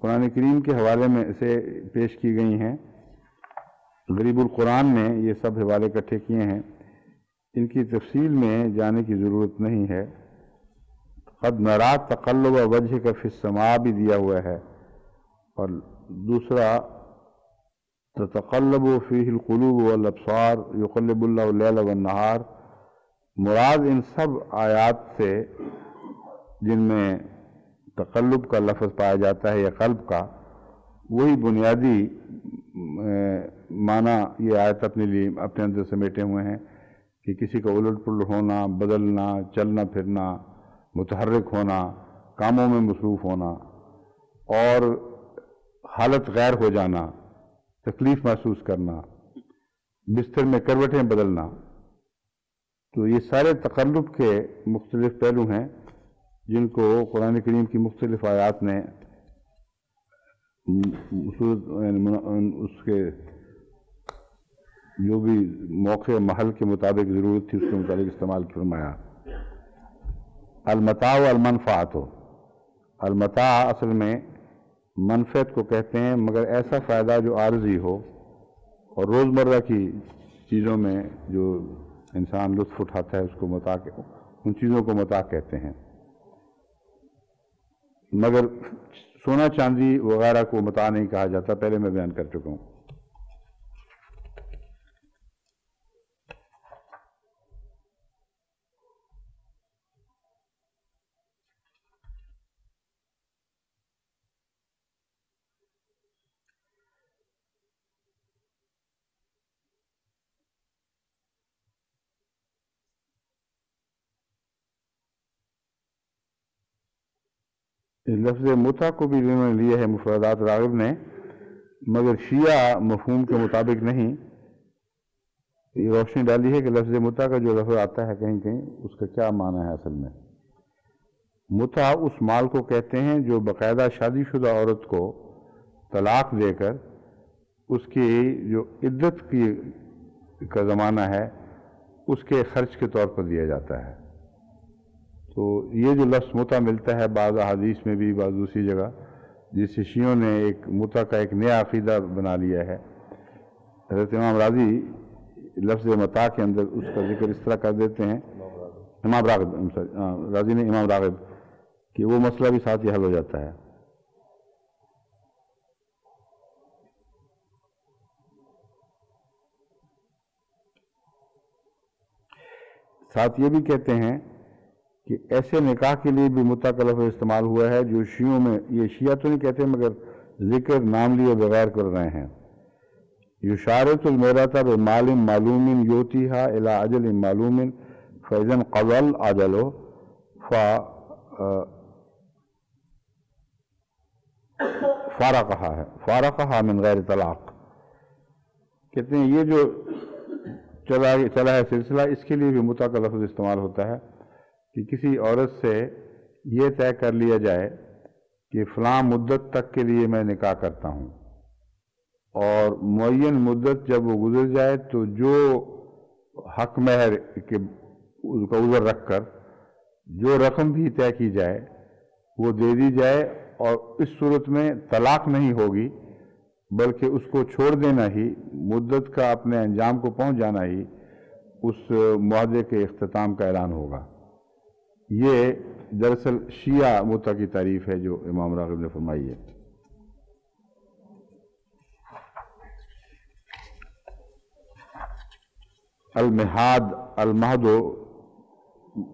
قرآن کریم کے حوالے میں سے پیش کی گئی ہیں، غریب القرآن نے یہ سب حوالے اکٹھے کیے ہیں، ان کی تفصیل میں جانے کی ضرورت نہیں ہے۔ قد نرا تقلب وجہ کا فی السماء بھی دیا ہوا ہے، اور دوسرا تتقلب فیہ القلوب والابصار یقلب اللہ اللیل والنہار، مراد ان سب آیات سے جن میں تقلب کا لفظ پایا جاتا ہے یا قلب کا، وہی بنیادی معنی یہ آیت اپنے اندر سمیٹے ہوئے ہیں کہ کسی کا الٹ پلٹ ہونا، بدلنا، چلنا پھرنا، متحرک ہونا، کاموں میں مصروف ہونا، اور حالت غیر ہو جانا، تکلیف محسوس کرنا، بستر میں کروٹیں بدلنا، تو یہ سارے تقلب کے مختلف پہلو ہیں جن کو قرآن کریم کی مختلف آیات نے اس کے جو بھی موقع محل کے مطابق ضرورت تھی اس کے مطابق استعمال فرمایا۔ المتاع و المنفعت، المتاع اصل میں منفعت کو کہتے ہیں، مگر ایسا فائدہ جو عارضی ہو، اور روزمرہ کی چیزوں میں جو انسان لطف اٹھاتا ہے اس کو متاع، ان چیزوں کو متاع کہتے ہیں۔ مگر سونا چاندی وغیرہ کو متاع نہیں کہا جاتا، پہلے میں بیان کر چکا ہوں۔ لفظ متع کو بھی انہوں نے لیا ہے مفردات راغب نے، مگر شیعہ مفہوم کے مطابق نہیں۔ یہ روشنی ڈالی ہے کہ لفظ متع کا جو لفظ آتا ہے کہیں کہیں اس کا کیا معنی ہے اصل میں۔ متع اس مال کو کہتے ہیں جو باقاعدہ شادی شدہ عورت کو طلاق دے کر اس کی جو عدت کا زمانہ ہے اس کے خرچ کے طور پر دیا جاتا ہے۔ تو یہ جو لفظ متع ملتا ہے بعض احادیث میں بھی، بعض دوسری جگہ، جس سے شیعوں نے ایک متع کا ایک نیا عقیدہ بنا لیا ہے۔ حضرت امام راضی لفظ متاع کے اندر اس کا ذکر اس طرح کر دیتے ہیں، امام راغب راضی نے امام راغب، کہ وہ مسئلہ بھی ساتھ ہی حل ہو جاتا ہے۔ ساتھ یہ بھی کہتے ہیں کہ ایسے نکاح کے لیے بھی متع کا لفظ استعمال ہوا ہے جو شیعوں میں، یہ شیعہ تو نہیں کہتے مگر ذکر نام لیے بغیر کر رہے ہیں۔ یشارت المیرۃ بمال معلوم یوتیھا الی اجل معلوم فاذا انقضى الاجل فارقها من غیر طلاق، کہتے ہیں یہ جو چلا ہے سلسلہ، اس کے لیے بھی متع کا لفظ استعمال ہوتا ہے کہ کسی عورت سے یہ طے کر لیا جائے کہ فلاں مدت تک کے لیے میں نکاح کرتا ہوں، اور معین مدت جب وہ گزر جائے تو جو حق مہر کے کا عذر رکھ کر جو رقم بھی طے کی جائے وہ دے دی جائے، اور اس صورت میں طلاق نہیں ہوگی بلکہ اس کو چھوڑ دینا ہی، مدت کا اپنے انجام کو پہنچ جانا ہی اس معاہدے کے اختتام کا اعلان ہوگا۔ یہ دراصل شیعہ متع کی تعریف ہے جو امام راغب نے فرمائی ہے۔ المہاد، المہد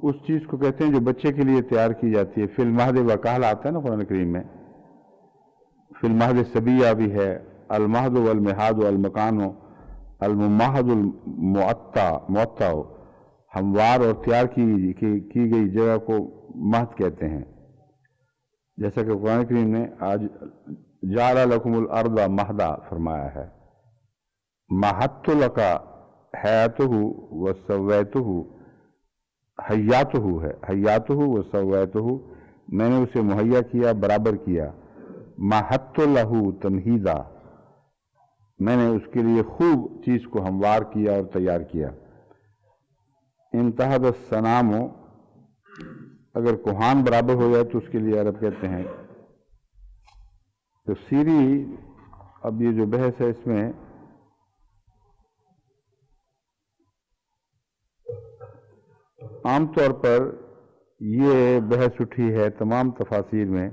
اس چیز کو کہتے ہیں جو بچے کے لیے تیار کی جاتی ہے۔ فی المہد وکہل آتا ہے نا قرآن کریم میں، فی المہد سبیہ بھی ہے، المہد والمہاد والمکان الممہد المعطع، ہموار اور تیار کی گئی جگہ کو مہد کہتے ہیں، جیسا کہ قرآن کریم نے آج جعل لکم الارض مہدا فرمایا ہے۔ مہدت لک حیاتہ وسویتہ، حیاتہ ہے، حیاتہ وسویتہ، میں نے اسے مہیا کیا، برابر کیا۔ مہدت لہ تمہیدا، میں نے اس کے لیے خوب چیز کو ہموار کیا اور تیار کیا۔ انتہد السنام، اگر کوہان برابر ہو جائے تو اس کے لیے عرب کہتے ہیں تفسیری۔ اب یہ جو بحث ہے اس میں عام طور پر یہ بحث اٹھی ہے تمام تفاسیر میں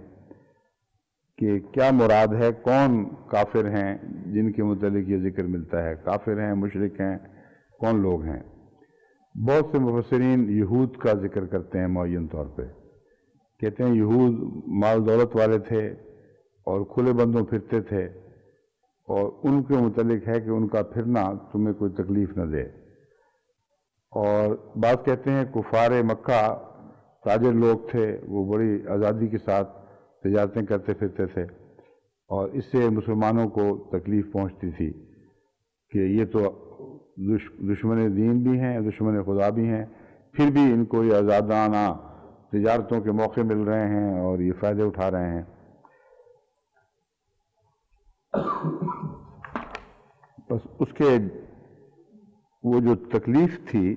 کہ کیا مراد ہے، کون کافر ہیں جن کے متعلق یہ ذکر ملتا ہے، کافر ہیں، مشرک ہیں، کون لوگ ہیں۔ بہت سے مفسرین یہود کا ذکر کرتے ہیں معین طور پہ، کہتے ہیں یہود مال دولت والے تھے اور کھلے بندوں پھرتے تھے، اور ان کے متعلق ہے کہ ان کا پھرنا تمہیں کوئی تکلیف نہ دے۔ اور بعض کہتے ہیں کفار مکہ تاجر لوگ تھے، وہ بڑی آزادی کے ساتھ تجارتیں کرتے پھرتے تھے، اور اس سے مسلمانوں کو تکلیف پہنچتی تھی کہ یہ تو دشمن دین بھی ہیں، دشمن خدا بھی ہیں، پھر بھی ان کو یہ آزادانہ تجارتوں کے موقع مل رہے ہیں اور یہ فائدے اٹھا رہے ہیں۔ بس اس کے وہ جو تکلیف تھی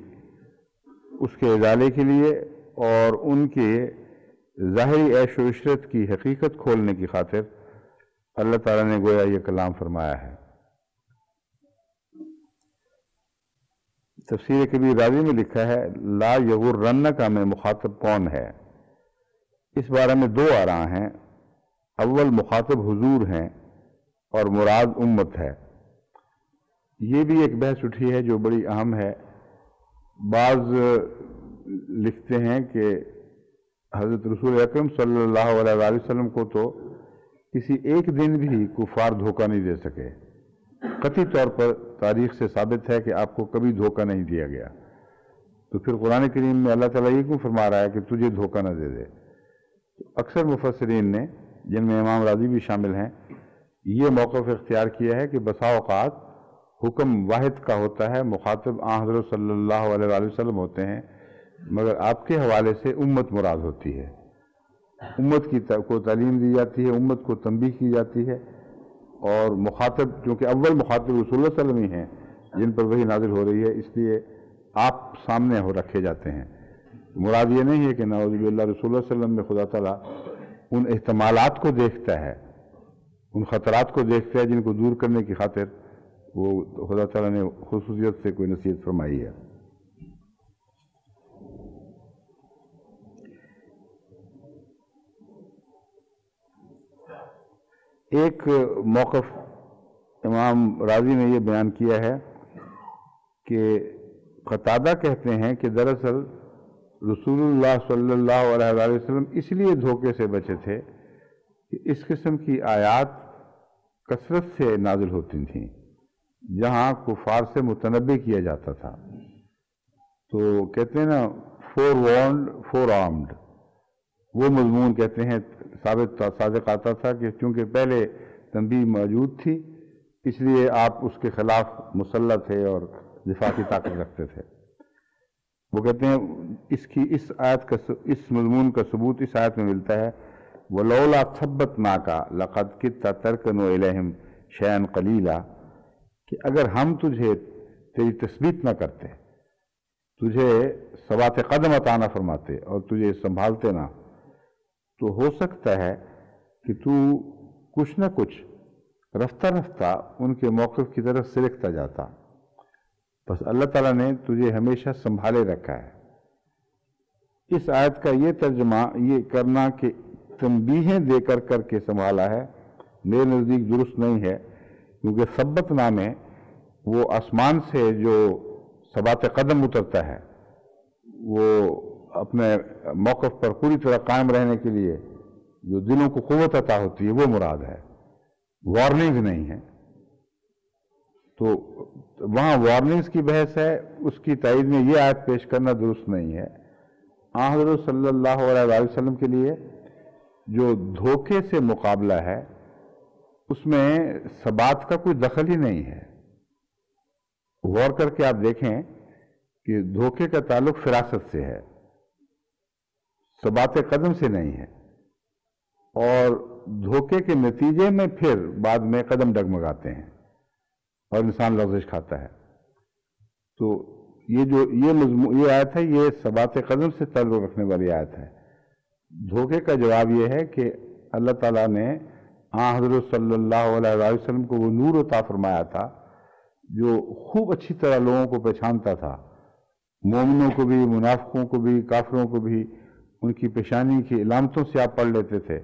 اس کے ازالے کے لیے اور ان کے ظاہری عیش و عشرت کی حقیقت کھولنے کی خاطر اللہ تعالیٰ نے گویا یہ کلام فرمایا ہے۔ تفسیر کبیر راضی میں لکھا ہے لا یغرنک میں مخاطب کون ہے؟ اس بارے میں دو آراء ہیں۔ اول مخاطب حضور ہیں اور مراد امت ہے۔ یہ بھی ایک بحث اٹھی ہے جو بڑی اہم ہے۔ بعض لکھتے ہیں کہ حضرت رسول اکرم صلی اللہ علیہ وآلہ وسلم کو تو کسی ایک دن بھی کفار دھوکہ نہیں دے سکے، قطعی طور پر تاریخ سے ثابت ہے کہ آپ کو کبھی دھوکہ نہیں دیا گیا، تو پھر قرآن کریم میں اللہ تعالیٰ یہ کیوں فرما رہا ہے کہ تجھے دھوکہ نہ دے دے؟ اکثر مفسرین نے، جن میں امام راضی بھی شامل ہیں، یہ موقف اختیار کیا ہے کہ بسا اوقات حکم واحد کا ہوتا ہے، مخاطب آن حضرت صلی اللہ علیہ وآلہ وسلم ہوتے ہیں، مگر آپ کے حوالے سے امت مراد ہوتی ہے، امت کو تعلیم دی جاتی ہے، امت کو تنبیہ کی جاتی ہے، اور مخاطب چونکہ اول مخاطب رسول اللہ صلی اللہ علیہ وسلم ہی ہیں جن پر وحی نازل ہو رہی ہے، اس لیے آپ سامنے رکھے جاتے ہیں۔ مراد یہ نہیں ہے کہ نعوذ باللہ رسول اللہ صلی اللہ علیہ وسلم میں خدا تعالیٰ ان احتمالات کو دیکھتا ہے، ان خطرات کو دیکھتا ہے جن کو دور کرنے کی خاطر وہ خدا تعالیٰ نے خصوصیت سے کوئی نصیحت فرمائی ہے۔ ایک موقف امام راضی نے یہ بیان کیا ہے کہ قتادہ کہتے ہیں کہ دراصل رسول اللہ صلی اللہ علیہ وآلہ وسلم اس لیے دھوکے سے بچے تھے کہ اس قسم کی آیات کثرت سے نازل ہوتی تھیں جہاں کفار سے متنبع کیا جاتا تھا۔ تو کہتے ہیں نا فور وارنڈ فور آرمڈ، وہ مضمون کہتے ہیں صادق آتا تھا کہ چونکہ پہلے تنبیہ موجود تھی اس لیے آپ اس کے خلاف مسلح تھے اور دفاع کی طاقت رکھتے تھے۔ وہ کہتے ہیں اس آیت کا، اس مضمون کا ثبوت اس آیت میں ملتا ہے وَلَوْلَا ثَبَّتْنَاكَ لَقَدْ كِدتَّ تَرْكَنُ إِلَيْهِمْ شَيْئًا قَلِيلًا، کہ اگر ہم تجھے تیری تثبیت نہ کرتے، تجھے ثبات قدم عطا نہ فرماتے اور تجھے سنبھالتے نہ، تو ہو سکتا ہے کہ تو کچھ نہ کچھ رفتہ رفتہ ان کے موقف کی طرف سرکتا جاتا، بس اللہ تعالیٰ نے تجھے ہمیشہ سنبھالے رکھا ہے۔ اس آیت کا یہ ترجمہ یہ کرنا کہ تنبیہیں دے کر کے سنبھالا ہے، میرے نزدیک درست نہیں ہے، کیونکہ ثبت نامے وہ آسمان سے جو ثبات قدم اترتا ہے، وہ اپنے موقف پر پوری طرح قائم رہنے کے لیے جو دلوں کو قوت عطا ہوتی ہے وہ مراد ہے، وارننگ نہیں ہے۔ تو وہاں وارننگز کی بحث ہے، اس کی تائید میں یہ آیت پیش کرنا درست نہیں ہے۔ آن حضرت صلی اللہ علیہ وآلہ وسلم کے لیے جو دھوکے سے مقابلہ ہے اس میں ثبات کا کوئی دخل ہی نہیں ہے۔ غور کر کے آپ دیکھیں کہ دھوکے کا تعلق فراست سے ہے، ثبات قدم سے نہیں ہے، اور دھوکے کے نتیجے میں پھر بعد میں قدم ڈگمگاتے ہیں اور انسان لغزش کھاتا ہے۔ تو یہ آیت ہے، یہ ثبات قدم سے تعلق رکھنے والی آیت ہے۔ دھوکے کا جواب یہ ہے کہ اللہ تعالیٰ نے آن حضرت صلی اللہ علیہ وآلہ وسلم کو وہ نور عطا فرمایا تھا جو خوب اچھی طرح لوگوں کو پہچانتا تھا، مومنوں کو بھی، منافقوں کو بھی، کافروں کو بھی، ان کی پیشانی کی علامتوں سے آپ پڑھ لیتے تھے۔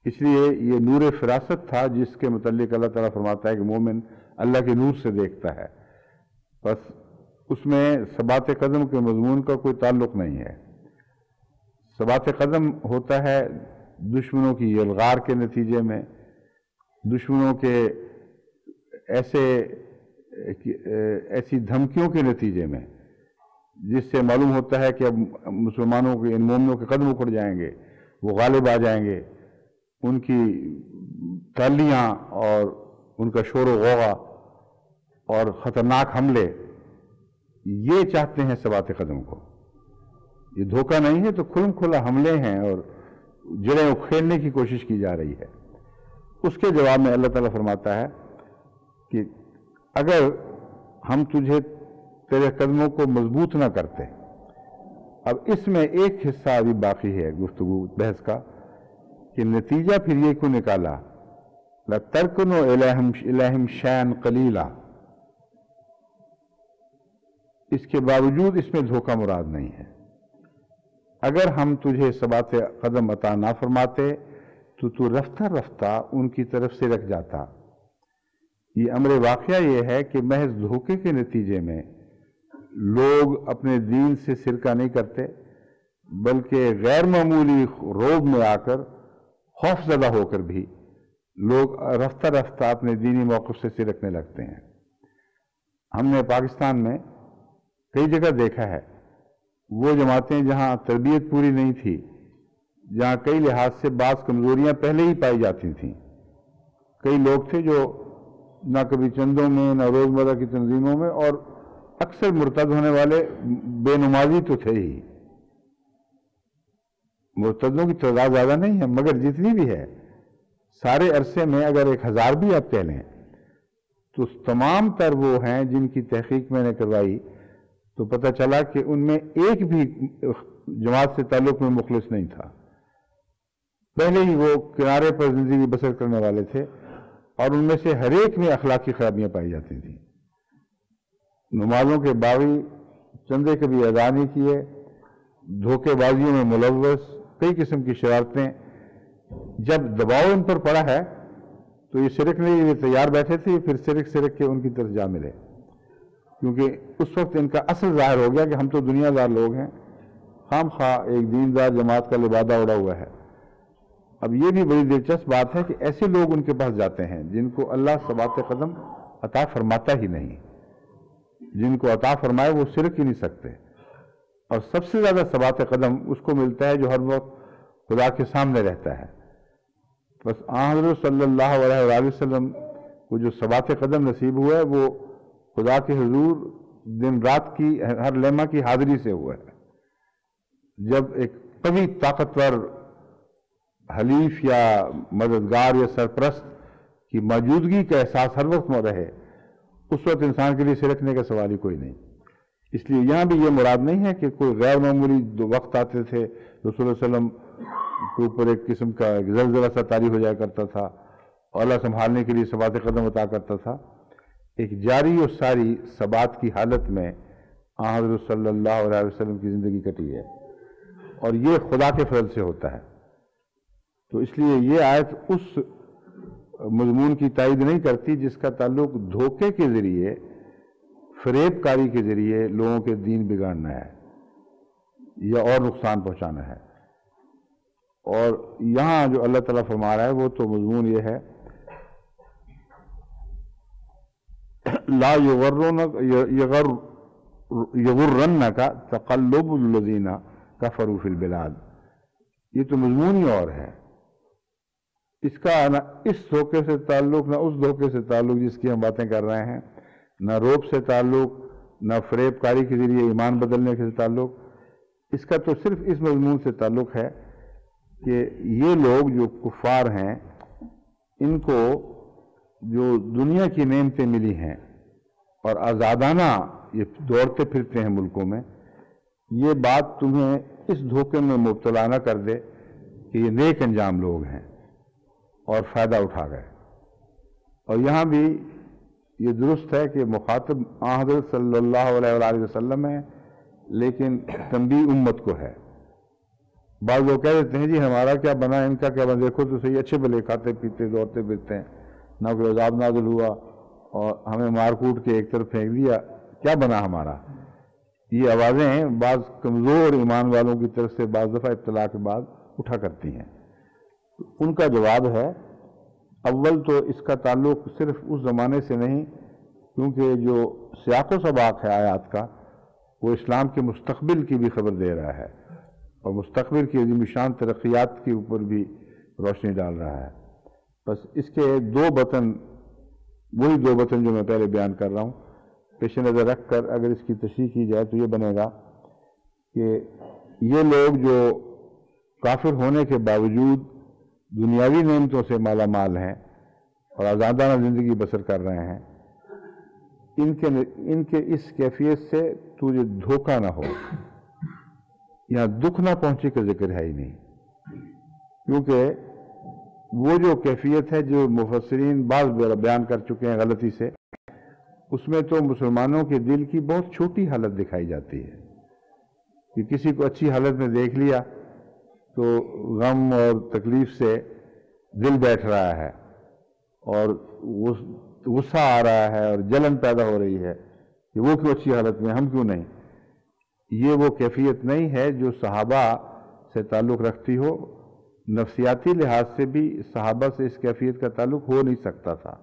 اس لیے یہ نور فراست تھا جس کے متعلق اللہ تعالیٰ فرماتا ہے کہ مومن اللہ کے نور سے دیکھتا ہے، بس اس میں ثبات قدم کے مضمون کا کوئی تعلق نہیں ہے۔ ثبات قدم ہوتا ہے دشمنوں کی یلغار کے نتیجے میں، دشمنوں کے ایسی دھمکیوں کے نتیجے میں جس سے معلوم ہوتا ہے کہ اب مسلمانوں کے، ان مومنوں کے قدم اکھڑ جائیں گے، وہ غالب آ جائیں گے، ان کی تالیاں اور ان کا شور و غوغا اور خطرناک حملے، یہ چاہتے ہیں ثبات قدم کو۔ یہ دھوکہ نہیں ہے، تو کھلم کھلا حملے ہیں اور جڑیں اکھیڑنے کی کوشش کی جا رہی ہے۔ اس کے جواب میں اللہ تعالیٰ فرماتا ہے کہ اگر ہم تجھے تیرے قدموں کو مضبوط نہ کرتے۔ اب اس میں ایک حصہ ابھی باقی ہے گفتگو بحث کا کہ نتیجہ پھر یہ کیوں نکالا، لَتَرْكُنُوا إِلَيْهِمْ شَيْئًا قَلِيلًا، اس کے باوجود اس میں دھوکہ مراد نہیں ہے۔ اگر ہم تجھے ثبات قدم عطا نہ فرماتے تو رفتہ رفتہ ان کی طرف سے رکھ جاتا۔ یہ امر واقعہ یہ ہے کہ محض دھوکے کے نتیجے میں لوگ اپنے دین سے سرکہ نہیں کرتے، بلکہ غیر معمولی روب میں آ کر خوف زدہ ہو کر بھی لوگ رفتہ رفتہ اپنے دینی موقف سے سرکنے لگتے ہیں۔ ہم نے پاکستان میں کئی جگہ دیکھا ہے وہ جماعتیں جہاں تربیت پوری نہیں تھی، جہاں کئی لحاظ سے بعض کمزوریاں پہلے ہی پائی جاتی تھیں، کئی لوگ تھے جو نہ کبھی چندوں میں نہ روزمرہ کی تنظیموں میں، اور اکثر مرتد ہونے والے بے نمازی تو تھے ہی۔ مرتدوں کی تعداد زیادہ نہیں ہے، مگر جتنی بھی ہے سارے عرصے میں اگر 1000 بھی آپ کہہ لیں تو تمام تر وہ ہیں جن کی تحقیق میں نے کروائی تو پتہ چلا کہ ان میں ایک بھی جماعت سے تعلق میں مخلص نہیں تھا۔ پہلے ہی وہ کنارے پر زندگی بسر کرنے والے تھے، اور ان میں سے ہر ایک میں اخلاقی خرابیاں پائی جاتی تھیں۔ نمازوں کے باغی، چندے کبھی ادا نہیں کیے، دھوکے بازیوں میں ملوث، کئی قسم کی شرارتیں۔ جب دباؤ ان پر پڑا ہے تو یہ سرکنے کے لیے تیار بیٹھے تھے، پھر سرک کے ان کی طرف جا ملے، کیونکہ اس وقت ان کا اصل ظاہر ہو گیا کہ ہم تو دنیا دار لوگ ہیں، خام خواہ ایک دیندار جماعت کا لبادہ اڑا ہوا ہے۔ اب یہ بھی بڑی دلچسپ بات ہے کہ ایسے لوگ ان کے پاس جاتے ہیں جن کو اللہ ثبات قدم عطا فرماتا ہی نہیں، جن کو عطا فرمائے وہ سرک ہی نہیں سکتے، اور سب سے زیادہ ثبات قدم اس کو ملتا ہے جو ہر وقت خدا کے سامنے رہتا ہے۔ بس حضرت صلی اللہ علیہ وآلہ وسلم کو جو ثبات قدم نصیب ہوا ہے وہ خدا کے حضور دن رات کی ہر لمحہ کی حاضری سے ہوا ہے۔ جب ایک قوی طاقتور حلیف یا مددگار یا سرپرست کی موجودگی کا احساس ہر وقت میں رہے، اس وقت انسان کے لیے سرکنے کا سوال ہی کوئی نہیں۔ اس لیے یہاں بھی یہ مراد نہیں ہے کہ کوئی غیر معمولی وقت آتے تھے، رسول اللہ علیہ وسلم کے اوپر ایک قسم کا زلزلہ سا طاری ہو جایا کرتا تھا اور اللہ سنبھالنے کے لیے ثبات قدم عطا کرتا تھا۔ ایک جاری اور ساری ثبات کی حالت میں حضرت صلی اللہ علیہ وسلم کی زندگی کٹی ہے، اور یہ خدا کے فضل سے ہوتا ہے۔ تو اس لیے یہ آیت اس مضمون کی تائید نہیں کرتی جس کا تعلق دھوکے کے ذریعے، فریب کاری کے ذریعے لوگوں کے دین بگاڑنا ہے یا اور نقصان پہنچانا ہے۔ اور یہاں جو اللہ تعالیٰ فرما رہا ہے وہ تو مضمون یہ ہے، لا یغرنک تقلب الذین کفروا فی البلاد، یہ تو مضمون ہی اور ہے۔ اس کا نہ اس دھوکے سے تعلق نہ اس دھوکے سے تعلق جس کی ہم باتیں کر رہے ہیں، نہ روب سے تعلق، نہ فریب کاری کے ذریعے ایمان بدلنے سے تعلق، اس کا تو صرف اس مضمون سے تعلق ہے کہ یہ لوگ جو کفار ہیں ان کو جو دنیا کی نعمتیں ملی ہیں اور آزادانہ یہ دوڑتے پھرتے ہیں ملکوں میں، یہ بات تمہیں اس دھوکے میں مبتلا نہ کر دے کہ یہ نیک انجام لوگ ہیں اور فائدہ اٹھا گئے۔ اور یہاں بھی یہ درست ہے کہ مخاطب حضرت صلی اللہ علیہ وآلہ وسلم ہے، لیکن تنبیہ امت کو ہے۔ بعض لوگ کہہ دیتے ہیں جی ہمارا کیا بنا، ان کا کیا بنا، دیکھو تو صحیح اچھے بھلے کھاتے پیتے دوڑتے پھرتے ہیں، نہ کوئی عذاب نازل ہوا اور ہمیں مار کوٹ کے ایک طرف پھینک دیا، کیا بنا ہمارا۔ یہ آوازیں بعض کمزور ایمان والوں کی طرف سے بعض دفعہ ابتلا کے بعد اٹھا کرتی ہیں۔ ان کا جواب ہے، اول تو اس کا تعلق صرف اس زمانے سے نہیں، کیونکہ جو سیاق و سباق ہے آیات کا وہ اسلام کے مستقبل کی بھی خبر دے رہا ہے، اور مستقبل کی عظیم شان ترقیات کے اوپر بھی روشنی ڈال رہا ہے۔ بس اس کے دو بطن، وہی دو بطن جو میں پہلے بیان کر رہا ہوں، پیش نظر رکھ کر اگر اس کی تشریح کی جائے تو یہ بنے گا کہ یہ لوگ جو کافر ہونے کے باوجود دنیاوی نعمتوں سے مالا مال ہیں اور آزادانہ زندگی بسر کر رہے ہیں، ان کے اس کیفیت سے تجھے دھوکہ نہ ہو، یہاں دکھ نہ پہنچے کا ذکر ہے ہی نہیں، کیونکہ وہ جو کیفیت ہے جو مفسرین بعض بیان کر چکے ہیں غلطی سے، اس میں تو مسلمانوں کے دل کی بہت چھوٹی حالت دکھائی جاتی ہے کہ کسی کو اچھی حالت میں دیکھ لیا تو غم اور تکلیف سے دل بیٹھ رہا ہے اور غصہ آ رہا ہے اور جلن پیدا ہو رہی ہے کہ وہ کیوں اچھی حالت میں، ہم کیوں نہیں۔ یہ وہ کیفیت نہیں ہے جو صحابہ سے تعلق رکھتی ہو، نفسیاتی لحاظ سے بھی صحابہ سے اس کیفیت کا تعلق ہو نہیں سکتا تھا،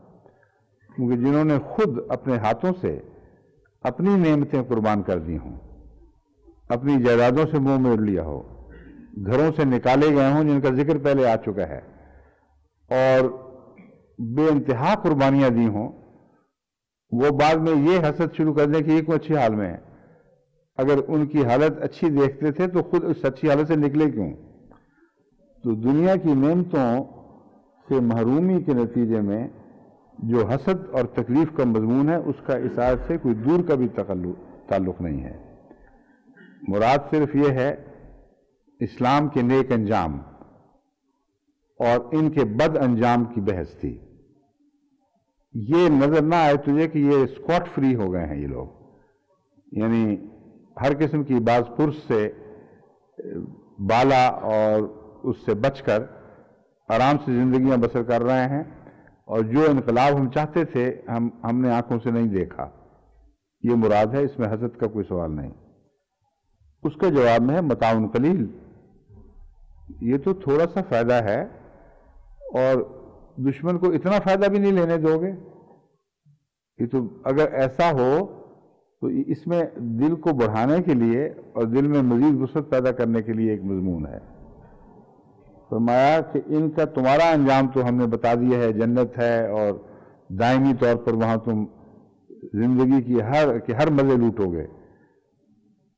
کیونکہ جنہوں نے خود اپنے ہاتھوں سے اپنی نعمتیں قربان کر دی ہوں، اپنی جائیدادوں سے منہ موڑ لیا ہو، گھروں سے نکالے گئے ہوں جن کا ذکر پہلے آ چکا ہے، اور بے انتہا قربانیاں دی ہوں، وہ بعد میں یہ حسد شروع کر دیں کہ یہ کوئی اچھی حال میں ہے۔ اگر ان کی حالت اچھی دیکھتے تھے تو خود اس اچھی حالت سے نکلے کیوں؟ تو دنیا کی نعمتوں سے محرومی کے نتیجے میں جو حسد اور تکلیف کا مضمون ہے، اس کا اس آیت سے کوئی دور کا بھی تعلق نہیں ہے۔ مراد صرف یہ ہے اسلام کے نیک انجام اور ان کے بد انجام کی بحث تھی۔ یہ نظر نہ آئے تجھے کہ یہ اسکاٹ فری ہو گئے ہیں یہ لوگ، یعنی ہر قسم کی باز پرس سے بالا اور اس سے بچ کر آرام سے زندگیاں بسر کر رہے ہیں، اور جو انقلاب ہم چاہتے تھے ہم نے آنکھوں سے نہیں دیکھا۔ یہ مراد ہے، اس میں حسد کا کوئی سوال نہیں۔ اس کا جواب میں ہے متاع قلیل، یہ تو تھوڑا سا فائدہ ہے، اور دشمن کو اتنا فائدہ بھی نہیں لینے دو گے۔ یہ تو اگر ایسا ہو تو اس میں دل کو بڑھانے کے لیے اور دل میں مزید وسعت پیدا کرنے کے لیے ایک مضمون ہے۔ فرمایا کہ ان کا تمہارا انجام تو ہم نے بتا دیا ہے، جنت ہے اور دائمی طور پر وہاں تم زندگی کی ہر مزے لوٹو گے،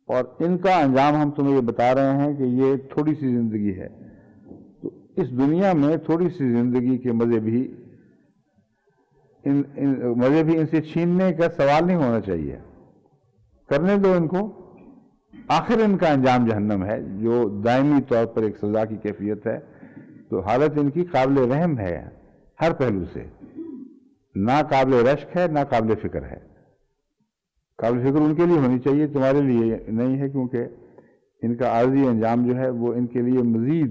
اور ان کا انجام ہم تمہیں یہ بتا رہے ہیں کہ یہ تھوڑی سی زندگی ہے۔ تو اس دنیا میں تھوڑی سی زندگی کے مزے بھی ان سے چھیننے کا سوال نہیں ہونا چاہیے، کرنے دو ان کو۔ آخر ان کا انجام جہنم ہے جو دائمی طور پر ایک سزا کی کیفیت ہے، تو حالت ان کی قابل رحم ہے ہر پہلو سے، نہ قابل رشک ہے نہ قابل فکر ہے۔ قابل فکر ان کے لیے ہونی چاہیے، تمہارے لیے نہیں ہے، کیونکہ ان کا عارضی انجام جو ہے وہ ان کے لیے مزید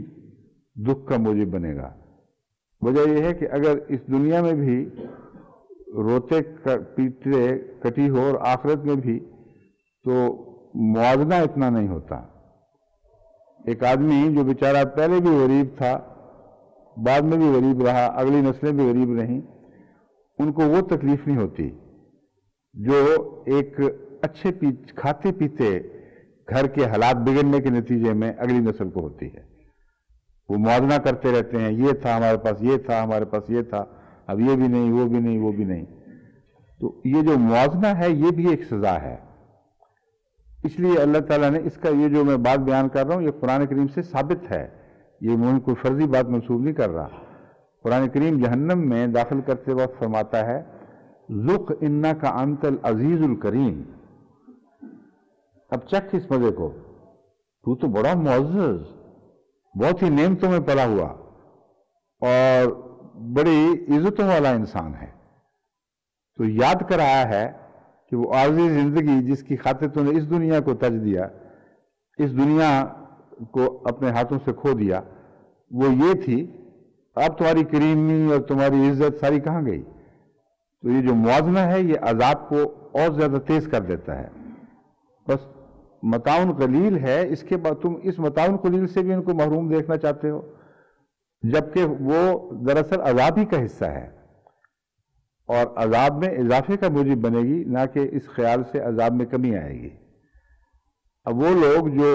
دکھ کا موجب بنے گا۔ وجہ یہ ہے کہ اگر اس دنیا میں بھی روتے پیٹتے کٹی ہو اور آخرت میں بھی، تو موازنہ اتنا نہیں ہوتا۔ ایک آدمی جو بیچارہ پہلے بھی غریب تھا، بعد میں بھی غریب رہا، اگلی نسلیں بھی غریب رہیں، ان کو وہ تکلیف نہیں ہوتی جو ایک اچھے کھاتے پیتے گھر کے حالات بگڑنے کے نتیجے میں اگلی نسل کو ہوتی ہے۔ وہ موازنہ کرتے رہتے ہیں، یہ تھا ہمارے پاس، یہ تھا ہمارے پاس، یہ تھا، اب یہ بھی نہیں، وہ بھی نہیں، وہ بھی نہیں۔ تو یہ جو موازنہ ہے یہ بھی ایک سزا ہے۔ اس لیے اللہ تعالیٰ نے اس کا یہ جو میں بات بیان کر رہا ہوں، یہ قرآن کریم سے ثابت ہے، یہ میں کوئی فرضی بات منسوب نہیں کر رہا۔ قرآن کریم جہنم میں داخل کرتے وقت فرماتا ہے ذُقْ اِنَّکَ أَنْتَ الْعَزِیزُ الْکَرِیم، اب چکھ اس مزے کو، تو تو بڑا معزز، بہت ہی نعمتوں میں پلا ہوا اور بڑی عزتوں والا انسان ہے۔ تو یاد کر رہا ہے کہ وہ عارضی زندگی جس کی خاطر تو نے اس دنیا کو تج دیا، اس دنیا کو اپنے ہاتھوں سے کھو دیا، وہ یہ تھی، اب تمہاری کریمی اور تمہاری عزت ساری کہاں گئی؟ تو یہ جو موازنہ ہے یہ عذاب کو اور زیادہ تیز کر دیتا ہے۔ بس متاع قلیل ہے، اس کے بعد تم اس متاع قلیل سے بھی ان کو محروم دیکھنا چاہتے ہو، جبکہ وہ دراصل عذاب ہی کا حصہ ہے، اور عذاب میں اضافے کا موجب بنے گی، نہ کہ اس خیال سے عذاب میں کمی آئے گی۔ اب وہ لوگ جو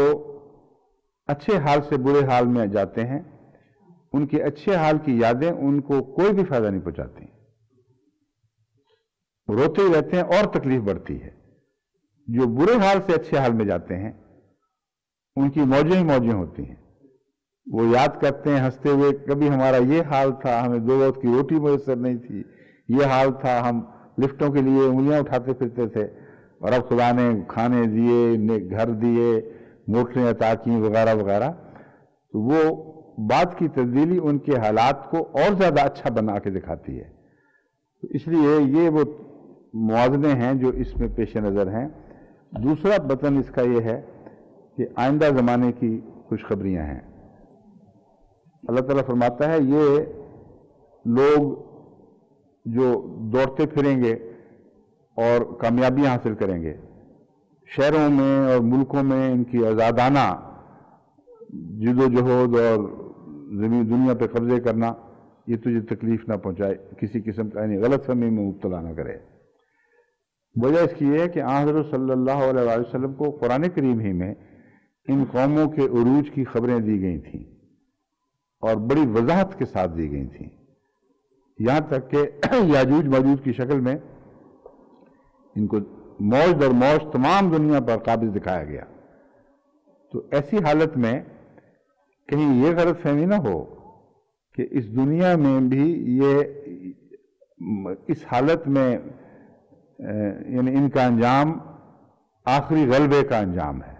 اچھے حال سے برے حال میں جاتے ہیں، ان کے اچھے حال کی یادیں ان کو کوئی بھی فائدہ نہیں پہنچاتی، روتے رہتے ہیں اور تکلیف بڑھتی ہے۔ جو برے حال سے اچھے حال میں جاتے ہیں ان کی موجیں ہی موجیں ہوتی ہیں، وہ یاد کرتے ہیں ہنستے ہوئے، کبھی ہمارا یہ حال تھا، ہمیں 2 وقت کی روٹی میسر نہیں تھی، یہ حال تھا، ہم لفٹوں کے لیے انگلیاں اٹھاتے پھرتے تھے، اور اب خدا نے کھانے دیے، گھر دیے، موٹریں عطا کی وغیرہ وغیرہ، تو وہ بات کی تبدیلی ان کے حالات کو اور زیادہ اچھا بنا کے دکھاتی ہے۔ تو اس لیے یہ وہ موازنے ہیں جو اس میں پیش نظر ہیں۔ دوسرا بطن اس کا یہ ہے کہ آئندہ زمانے کی خوشخبریاں ہیں۔ اللہ تعالیٰ فرماتا ہے یہ لوگ جو دوڑتے پھریں گے اور کامیابیاں حاصل کریں گے، شہروں میں اور ملکوں میں ان کی آزادانہ جد و جہد اور زمین دنیا پہ قبضے کرنا، یہ تجھے تکلیف نہ پہنچائے، کسی قسم کا یعنی غلط فہمی میں مبتلا نہ کرے۔ وجہ اس کی یہ ہے کہ حضرت صلی اللہ علیہ وسلم کو قرآن کریم ہی میں ان قوموں کے عروج کی خبریں دی گئی تھیں، اور بڑی وضاحت کے ساتھ دی گئی تھیں، یہاں تک کہ یاجوج ماجوج کی شکل میں ان کو موج در موج تمام دنیا پر قابض دکھایا گیا۔ تو ایسی حالت میں کہیں یہ غلط فہمی نہ ہو کہ اس دنیا میں بھی یہ اس حالت میں یعنی ان کا انجام آخری غلبے کا انجام ہے،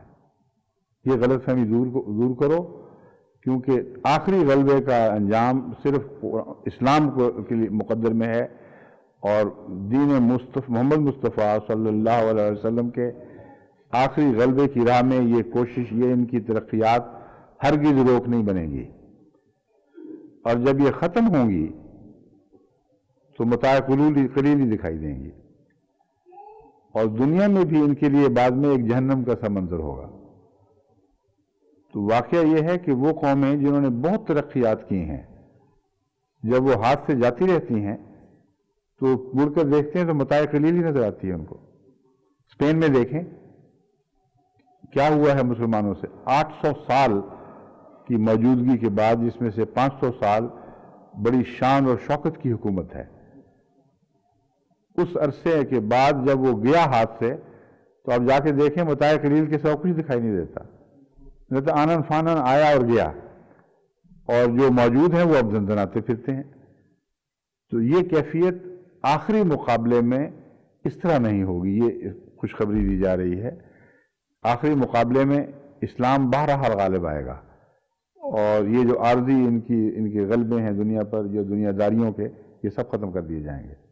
یہ غلط فہمی دور کرو، کیونکہ آخری غلبے کا انجام صرف اسلام کے لیے مقدر میں ہے، اور دین محمد مصطفیٰ صلی اللہ علیہ وسلم کے آخری غلبے کی راہ میں یہ کوشش، یہ ان کی ترقیات ہرگز روک نہیں بنے گی، اور جب یہ ختم ہوں گی تو متاع قلیل دکھائی دیں گی، اور دنیا میں بھی ان کے لیے بعد میں ایک جہنم کا سا منظر ہوگا۔ تو واقعہ یہ ہے کہ وہ قومیں جنہوں نے بہت ترقیات کی ہیں، جب وہ ہاتھ سے جاتی رہتی ہیں تو مڑ کر دیکھتے ہیں تو متاع قلیل ہی نظر آتی ہے ان کو۔ اسپین میں دیکھیں کیا ہوا ہے مسلمانوں سے، 800 سال کی موجودگی کے بعد، جس میں سے 500 سال بڑی شان اور شوکت کی حکومت ہے، اس عرصے کے بعد جب وہ گیا ہاتھ سے تو اب جا کے دیکھیں متاع قلیل کے سوا کچھ دکھائی نہیں دیتا، نہیں تو آنن فانن آیا اور گیا، اور جو موجود ہیں وہ اب زنزناتے پھرتے ہیں۔ تو یہ کیفیت آخری مقابلے میں اس طرح نہیں ہوگی، یہ خوشخبری دی جا رہی ہے۔ آخری مقابلے میں اسلام بہرحال غالب آئے گا، اور یہ جو عارضی ان کے غلبے ہیں دنیا پر، جو دنیا داریوں کے، یہ سب ختم کر دیے جائیں گے۔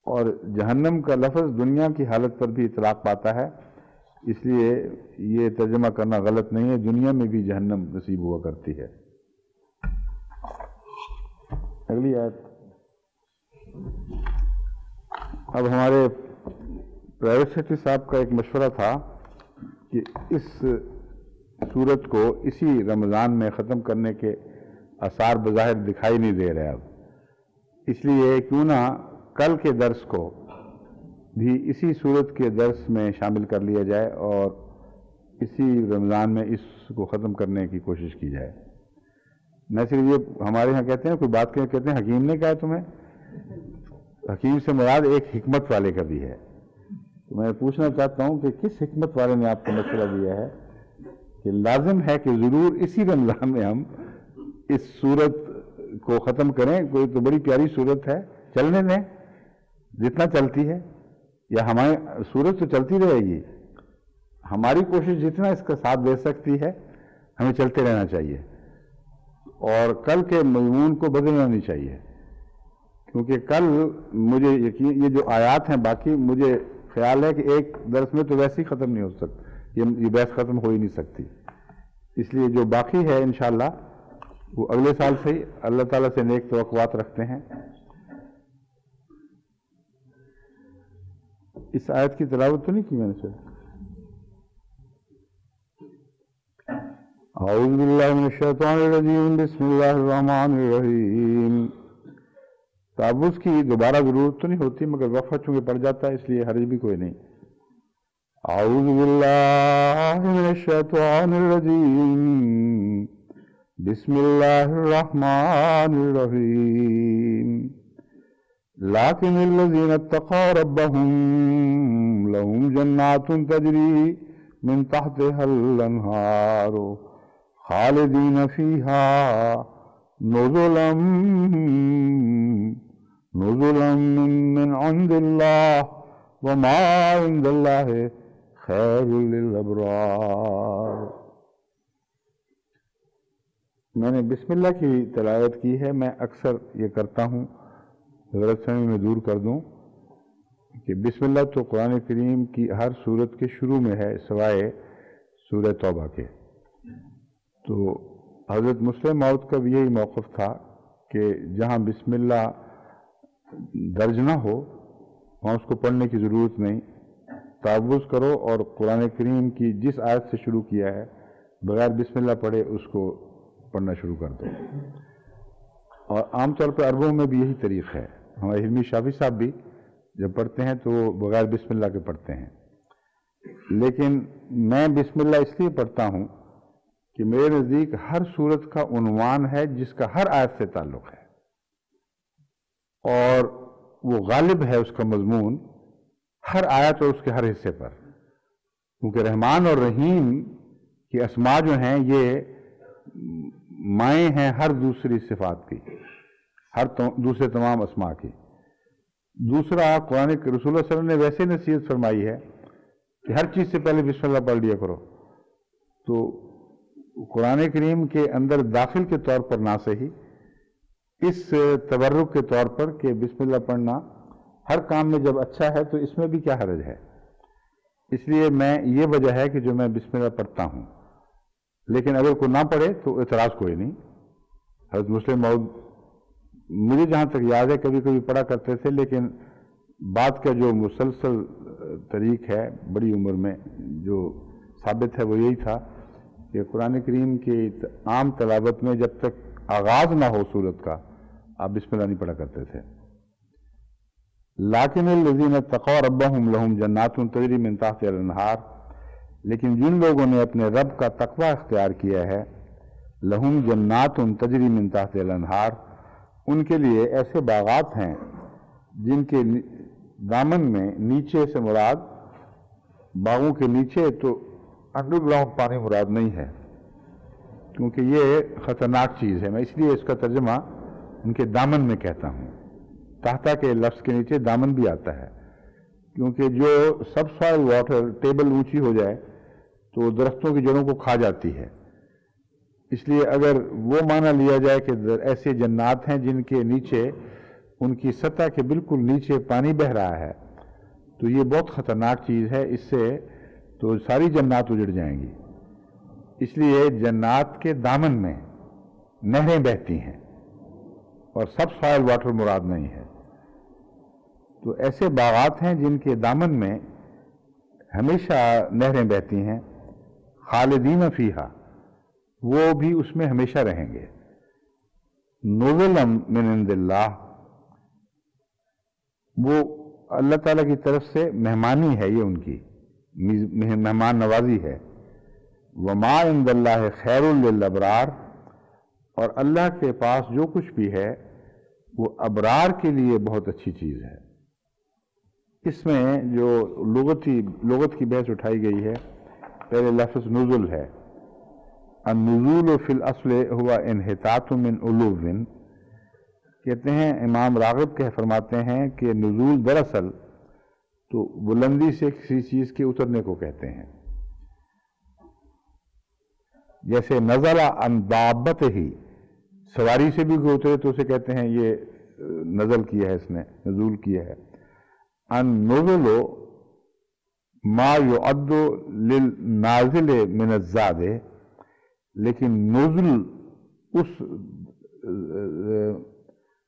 اور جہنم کا لفظ دنیا کی حالت پر بھی اطلاق پاتا ہے، اس لیے یہ ترجمہ کرنا غلط نہیں ہے، دنیا میں بھی جہنم نصیب ہوا کرتی ہے۔ اگلی آیت۔ اب ہمارے پرائیویٹ سیکرٹری صاحب کا ایک مشورہ تھا کہ اس سورت کو اسی رمضان میں ختم کرنے کے آثار بظاہر دکھائی نہیں دے رہے، اب اس لیے کیوں نہ کل کے درس کو بھی اسی سورت کے درس میں شامل کر لیا جائے، اور اسی رمضان میں اس کو ختم کرنے کی کوشش کی جائے۔ نہ صرف یہ ہمارے ہاں کہتے ہیں، کوئی بات کہتے ہیں حکیم نے کہا تمہیں، حکیم سے مراد ایک حکمت والے کا بھی ہے۔ تو میں پوچھنا چاہتا ہوں کہ کس حکمت والے نے آپ کو مشورہ دیا ہے کہ لازم ہے کہ ضرور اسی رمضان میں ہم اس سورت کو ختم کریں؟ کوئی تو بڑی پیاری سورت ہے، چلنے دیں جتنا چلتی ہے، یا ہماری سورت تو چلتی رہے گی، ہماری کوشش جتنا اس کا ساتھ دے سکتی ہے ہمیں چلتے رہنا چاہیے، اور کل کے مضمون کو بدلنا نہیں چاہیے، کیونکہ کل مجھے یقین یہ جو آیات ہیں باقی مجھے خیال ہے کہ ایک درس میں تو ویسے ہی ختم نہیں ہو سکتی، یہ بحث ختم ہو ہی نہیں سکتی، اس لیے جو باقی ہے انشاءاللہ وہ اگلے سال سے ہی اللہ تعالیٰ سے نیک توقعات رکھتے ہیں۔ اس آیت کی تلاوت تو نہیں کی میں نے سے؟ اعوذ باللہ من الشیطان الرجیم، بسم اللہ الرحمن الرحیم۔ تعوذ کی دوبارہ ضرورت تو نہیں ہوتی، مگر وقفہ چونکہ پڑ جاتا ہے اس لیے حرج بھی کوئی نہیں۔ اعوذ باللہ من الشیطان الرجیم، بسم اللہ الرحمن الرحیم۔ لیکن الذین اتقوا ربهم لهم جنات تجری من تحتها الانہار خالدین فیہا نزلا نزلا من عند اللہ وما عند اللہ خیر للابرار۔ میں نے بسم اللہ کی تلاوت کی ہے، میں اکثر یہ کرتا ہوں، غلط فہمی میں دور کر دوں کہ بسم اللہ تو قرآن کریم کی ہر سورت کے شروع میں ہے سوائے سورہ توبہ کے۔ تو حضرت مسلم موعود کا بھی یہی موقف تھا کہ جہاں بسم اللہ درج نہ ہو وہاں اس کو پڑھنے کی ضرورت نہیں، تعوذ کرو اور قرآن کریم کی جس آیت سے شروع کیا ہے بغیر بسم اللہ پڑھے اس کو پڑھنا شروع کر دو۔ اور عام طور پر عربوں میں بھی یہی طریق ہے، ہمارے علمی شافی صاحب بھی جب پڑھتے ہیں تو وہ بغیر بسم اللہ کے پڑھتے ہیں، لیکن میں بسم اللہ اس لیے پڑھتا ہوں کہ میرے نزدیک ہر سورت کا عنوان ہے جس کا ہر آیت سے تعلق ہے، اور وہ غالب ہے اس کا مضمون ہر آیت اور اس کے ہر حصے پر، کیونکہ رحمان اور رحیم کی اسماء جو ہیں یہ مائیں ہیں ہر دوسری صفات کی، ہر دوسرے تمام اسماء کی۔ دوسرا، قرآن رسول اللہ صلی اللہ علیہ وسلم نے ویسے نصیحت فرمائی ہے کہ ہر چیز سے پہلے بسم اللہ پڑھ لیا کرو، تو قرآن کریم کے اندر داخل کے طور پر نہ صحیح، اس تبرک کے طور پر کہ بسم اللہ پڑھنا ہر کام میں جب اچھا ہے تو اس میں بھی کیا حرج ہے۔ اس لیے میں یہ وجہ ہے کہ جو میں بسم اللہ پڑھتا ہوں، لیکن اگر کوئی نہ پڑھے تو اعتراض کوئی نہیں۔ حضرت مسلم موعود مجھے جہاں تک یاد ہے کبھی کبھی پڑھا کرتے تھے، لیکن بات کا جو مسلسل طریق ہے بڑی عمر میں جو ثابت ہے وہ یہی تھا کہ قرآن کریم کی عام تلاوت میں جب تک آغاز نہ ہو سورت کا آپ بسم اللہ نہیں پڑھا کرتے تھے۔ لیکن الذین اتقوا ربہم لہم جنات تجری من تحتہا الانہار، لیکن جن لوگوں نے اپنے رب کا تقوی اختیار کیا ہے، لہم جنات تجری من تحتہا الانہار، ان کے لیے ایسے باغات ہیں جن کے دامن میں، نیچے سے مراد باغوں کے نیچے تو انڈر گراؤنڈ پانی مراد نہیں ہے، کیونکہ یہ خطرناک چیز ہے، میں اس لیے اس کا ترجمہ ان کے دامن میں کہتا ہوں۔ تحتا کے لفظ کے نیچے دامن بھی آتا ہے، کیونکہ جو سب سوائل واٹر ٹیبل اونچی ہو جائے تو درختوں کی جڑوں کو کھا جاتی ہے، اس لیے اگر وہ معنی لیا جائے کہ ایسے جنات ہیں جن کے نیچے، ان کی سطح کے بالکل نیچے پانی بہہ رہا ہے، تو یہ بہت خطرناک چیز ہے، اس سے تو ساری جنات اجڑ جائیں گی۔ اس لیے جنات کے دامن میں نہریں بہتی ہیں اور سب سوائل واٹر مراد نہیں ہے۔ تو ایسے باغات ہیں جن کے دامن میں ہمیشہ نہریں بہتی ہیں، خالدین فیہا، وہ بھی اس میں ہمیشہ رہیں گے۔ نزلا من عند اللہ، وہ اللہ تعالیٰ کی طرف سے مہمانی ہے، یہ ان کی مہمان نوازی ہے۔ وما عند اللہ خیر للابرار، اور اللہ کے پاس جو کچھ بھی ہے وہ ابرار کے لیے بہت اچھی چیز ہے۔ اس میں جو لغت کی بحث اٹھائی گئی ہے، پہلے لفظ نزل ہے، النزول فی الاصل ہوا انحطاط من علو، کہتے ہیں امام راغب فرماتے ہیں کہ نزول دراصل تو بلندی سے کسی چیز کے اترنے کو کہتے ہیں، جیسے نزل عن دابت ہی، سواری سے بھی کوئی اترے تو اسے کہتے ہیں یہ نزل کیا ہے، اس نے نزول کیا ہے۔ ان نزل ما یعد للنازل من الزاد، لیکن نزل اس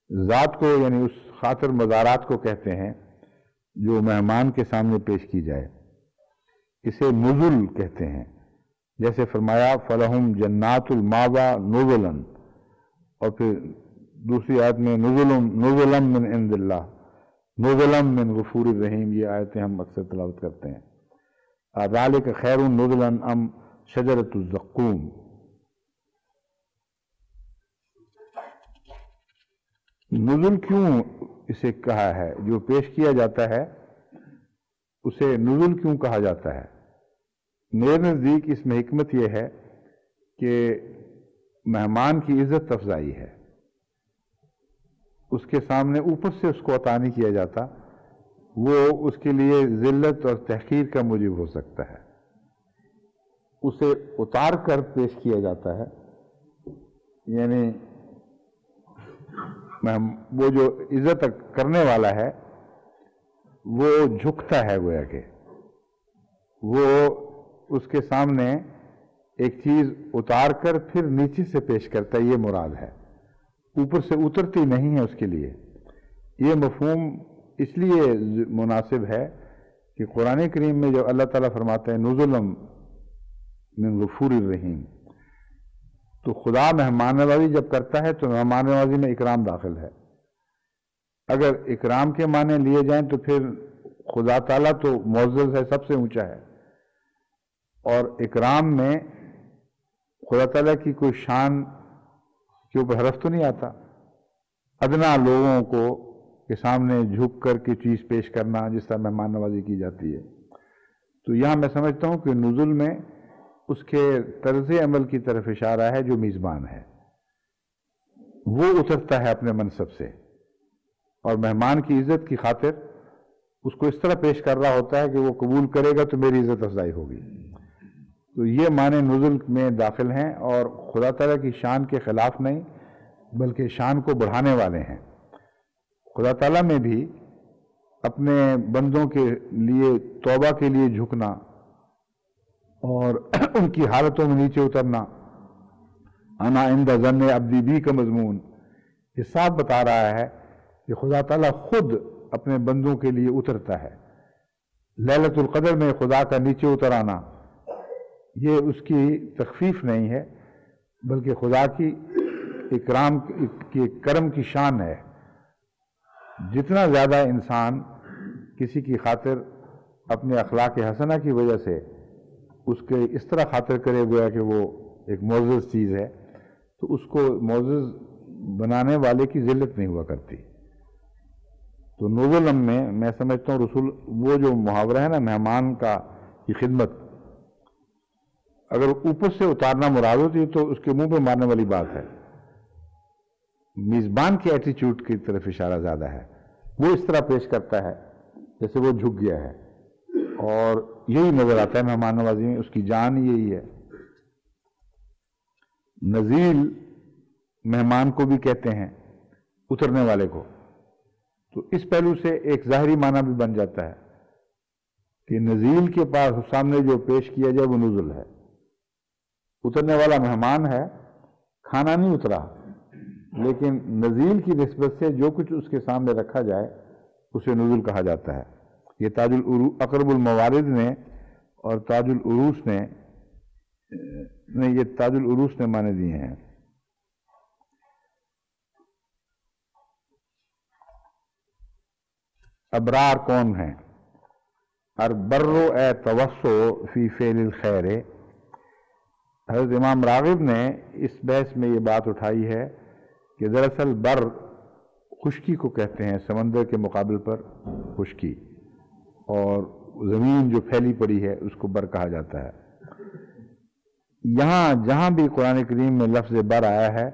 ذات کو یعنی اس خاطر مزارات کو کہتے ہیں جو مہمان کے سامنے پیش کی جائے، اسے نزل کہتے ہیں۔ جیسے فرمایا فلہم جنات الماوا نزلا، اور پھر دوسری آیت میں نزلا من عند اللہ، نزلا من غفور الرحیم، یہ آیتیں ہم اکثر تلاوت کرتے ہیں۔ ذالک خیر نزلا ام شجرۃ الزقوم۔ نزل کیوں اسے کہا ہے، جو پیش کیا جاتا ہے اسے نزل کیوں کہا جاتا ہے؟ میرے نزدیک اس میں حکمت یہ ہے کہ مہمان کی عزت افزائی ہے، اس کے سامنے اوپر سے اس کو عطا نہیں کیا جاتا، وہ اس کے لیے ذلت اور تحقیر کا موجب ہو سکتا ہے۔ اسے اتار کر پیش کیا جاتا ہے، یعنی وہ جو عزت کرنے والا ہے وہ جھکتا ہے، گویا کہ وہ اس کے سامنے ایک چیز اتار کر پھر نیچے سے پیش کرتا ہے، یہ مراد ہے، اوپر سے اترتی نہیں ہے اس کے لیے۔ یہ مفہوم اس لیے مناسب ہے کہ قرآن کریم میں جو اللہ تعالیٰ فرماتا ہے نزلا من غفور الرحیم، تو خدا مہمان نوازی جب کرتا ہے تو مہمان نوازی میں اکرام داخل ہے۔ اگر اکرام کے معنی لیے جائیں تو پھر خدا تعالیٰ تو معزز ہے، سب سے اونچا ہے، اور اکرام میں خدا تعالیٰ کی کوئی شان کے اوپر حرف تو نہیں آتا۔ ادنا لوگوں کو کے سامنے جھک کر کے چیز پیش کرنا جس طرح مہمان نوازی کی جاتی ہے، تو یہاں میں سمجھتا ہوں کہ نزول میں اس کے طرز عمل کی طرف اشارہ ہے جو میزبان ہے، وہ اترتا ہے اپنے منصب سے اور مہمان کی عزت کی خاطر اس کو اس طرح پیش کر رہا ہوتا ہے کہ وہ قبول کرے گا تو میری عزت افزائی ہوگی۔ تو یہ معنی نزول میں داخل ہیں اور خدا تعالیٰ کی شان کے خلاف نہیں بلکہ شان کو بڑھانے والے ہیں۔ خدا تعالیٰ میں بھی اپنے بندوں کے لیے توبہ کے لیے جھکنا اور ان کی حالتوں میں نیچے اترنا، انا عند ظن عبدی بی کا مضمون یہ صاف بتا رہا ہے کہ خدا تعالیٰ خود اپنے بندوں کے لیے اترتا ہے۔ لیلۃ القدر میں خدا کا نیچے اتر آنا یہ اس کی تخفیف نہیں ہے بلکہ خدا کی اکرام کی کرم کی شان ہے۔ جتنا زیادہ انسان کسی کی خاطر اپنے اخلاق حسنہ کی وجہ سے اس کے اس طرح خاطر کرے گویا کہ وہ ایک معزز چیز ہے، تو اس کو معزز بنانے والے کی ذلت نہیں ہوا کرتی۔ تو نزول میں سمجھتا ہوں رسول وہ جو محاورہ ہے نا مہمان کا کی خدمت، اگر اوپر سے اتارنا مراد ہوتی ہے تو اس کے منہ پہ مارنے والی بات ہے، میزبان کے ایٹیچیوڈ کی طرف اشارہ زیادہ ہے، وہ اس طرح پیش کرتا ہے جیسے وہ جھک گیا ہے، اور یہی نظر آتا ہے مہمان نوازی میں، اس کی جان یہی ہے۔ نزیل مہمان کو بھی کہتے ہیں، اترنے والے کو، تو اس پہلو سے ایک ظاہری معنی بھی بن جاتا ہے کہ نزیل کے پاس سامنے جو پیش کیا جائے وہ نزل ہے، اترنے والا مہمان ہے، کھانا نہیں اترا، لیکن نزیل کی نسبت سے جو کچھ اس کے سامنے رکھا جائے اسے نزول کہا جاتا ہے۔ یہ تاج اقرب الموارد نے اور تاج العروس نے یہ تاج العروس نے معنی دیے ہیں۔ ابرار کون ہیں؟ البر اے توسو فی فعل الخیر۔ حضرت امام راغب نے اس بحث میں یہ بات اٹھائی ہے کہ دراصل بر خشکی کو کہتے ہیں، سمندر کے مقابل پر خشکی، اور زمین جو پھیلی پڑی ہے اس کو بر کہا جاتا ہے۔ یہاں جہاں بھی قرآن کریم میں لفظ بر آیا ہے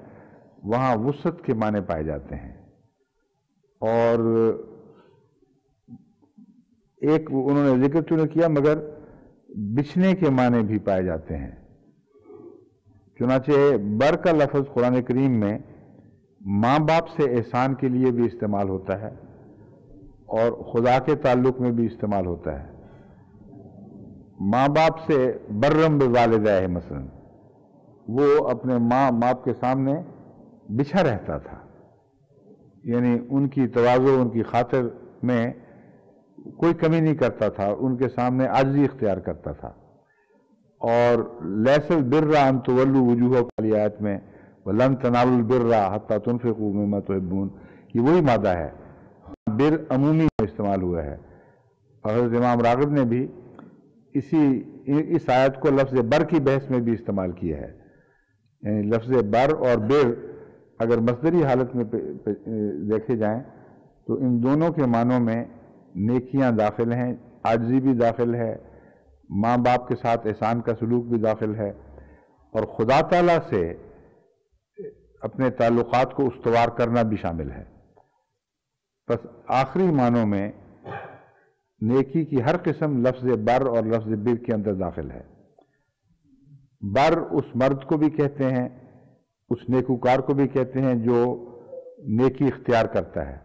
وہاں وسعت کے معنی پائے جاتے ہیں، اور ایک انہوں نے ذکر تو نہیں کیا مگر بچھنے کے معنی بھی پائے جاتے ہیں۔ چنانچہ بر کا لفظ قرآن کریم میں ماں باپ سے احسان کے لیے بھی استعمال ہوتا ہے اور خدا کے تعلق میں بھی استعمال ہوتا ہے۔ ماں باپ سے برم بوالدہ ہے، مثلا وہ اپنے ماں باپ کے سامنے بچھا رہتا تھا، یعنی ان کی تواضع ان کی خاطر میں کوئی کمی نہیں کرتا تھا، ان کے سامنے عاجزی اختیار کرتا تھا۔ اور لیس البر ان تولوا وجوہکم والی آیت میں وَلَن تَنَالُوا الْبِرَّ حَتَّى تُنْفِقُوا مِمَّا تُحِبُّونَ، یہ وہی مادہ ہے، بر عمومی میں استعمال ہوا ہے۔ اور حضرت امام راغب نے بھی اس آیت کو لفظ بر کی بحث میں بھی استعمال کیا ہے، یعنی لفظ بر اور بر اگر مصدری حالت میں دیکھے جائیں تو ان دونوں کے معنوں میں نیکیاں داخل ہیں، عاجزی بھی داخل ہے، ماں باپ کے ساتھ احسان کا سلوک بھی داخل ہے، اور خدا تعالیٰ سے اپنے تعلقات کو استوار کرنا بھی شامل ہے۔ بس آخری معنوں میں نیکی کی ہر قسم لفظ بر اور لفظ بر کے اندر داخل ہے۔ بر اس مرد کو بھی کہتے ہیں، اس نیکوکار کو بھی کہتے ہیں جو نیکی اختیار کرتا ہے،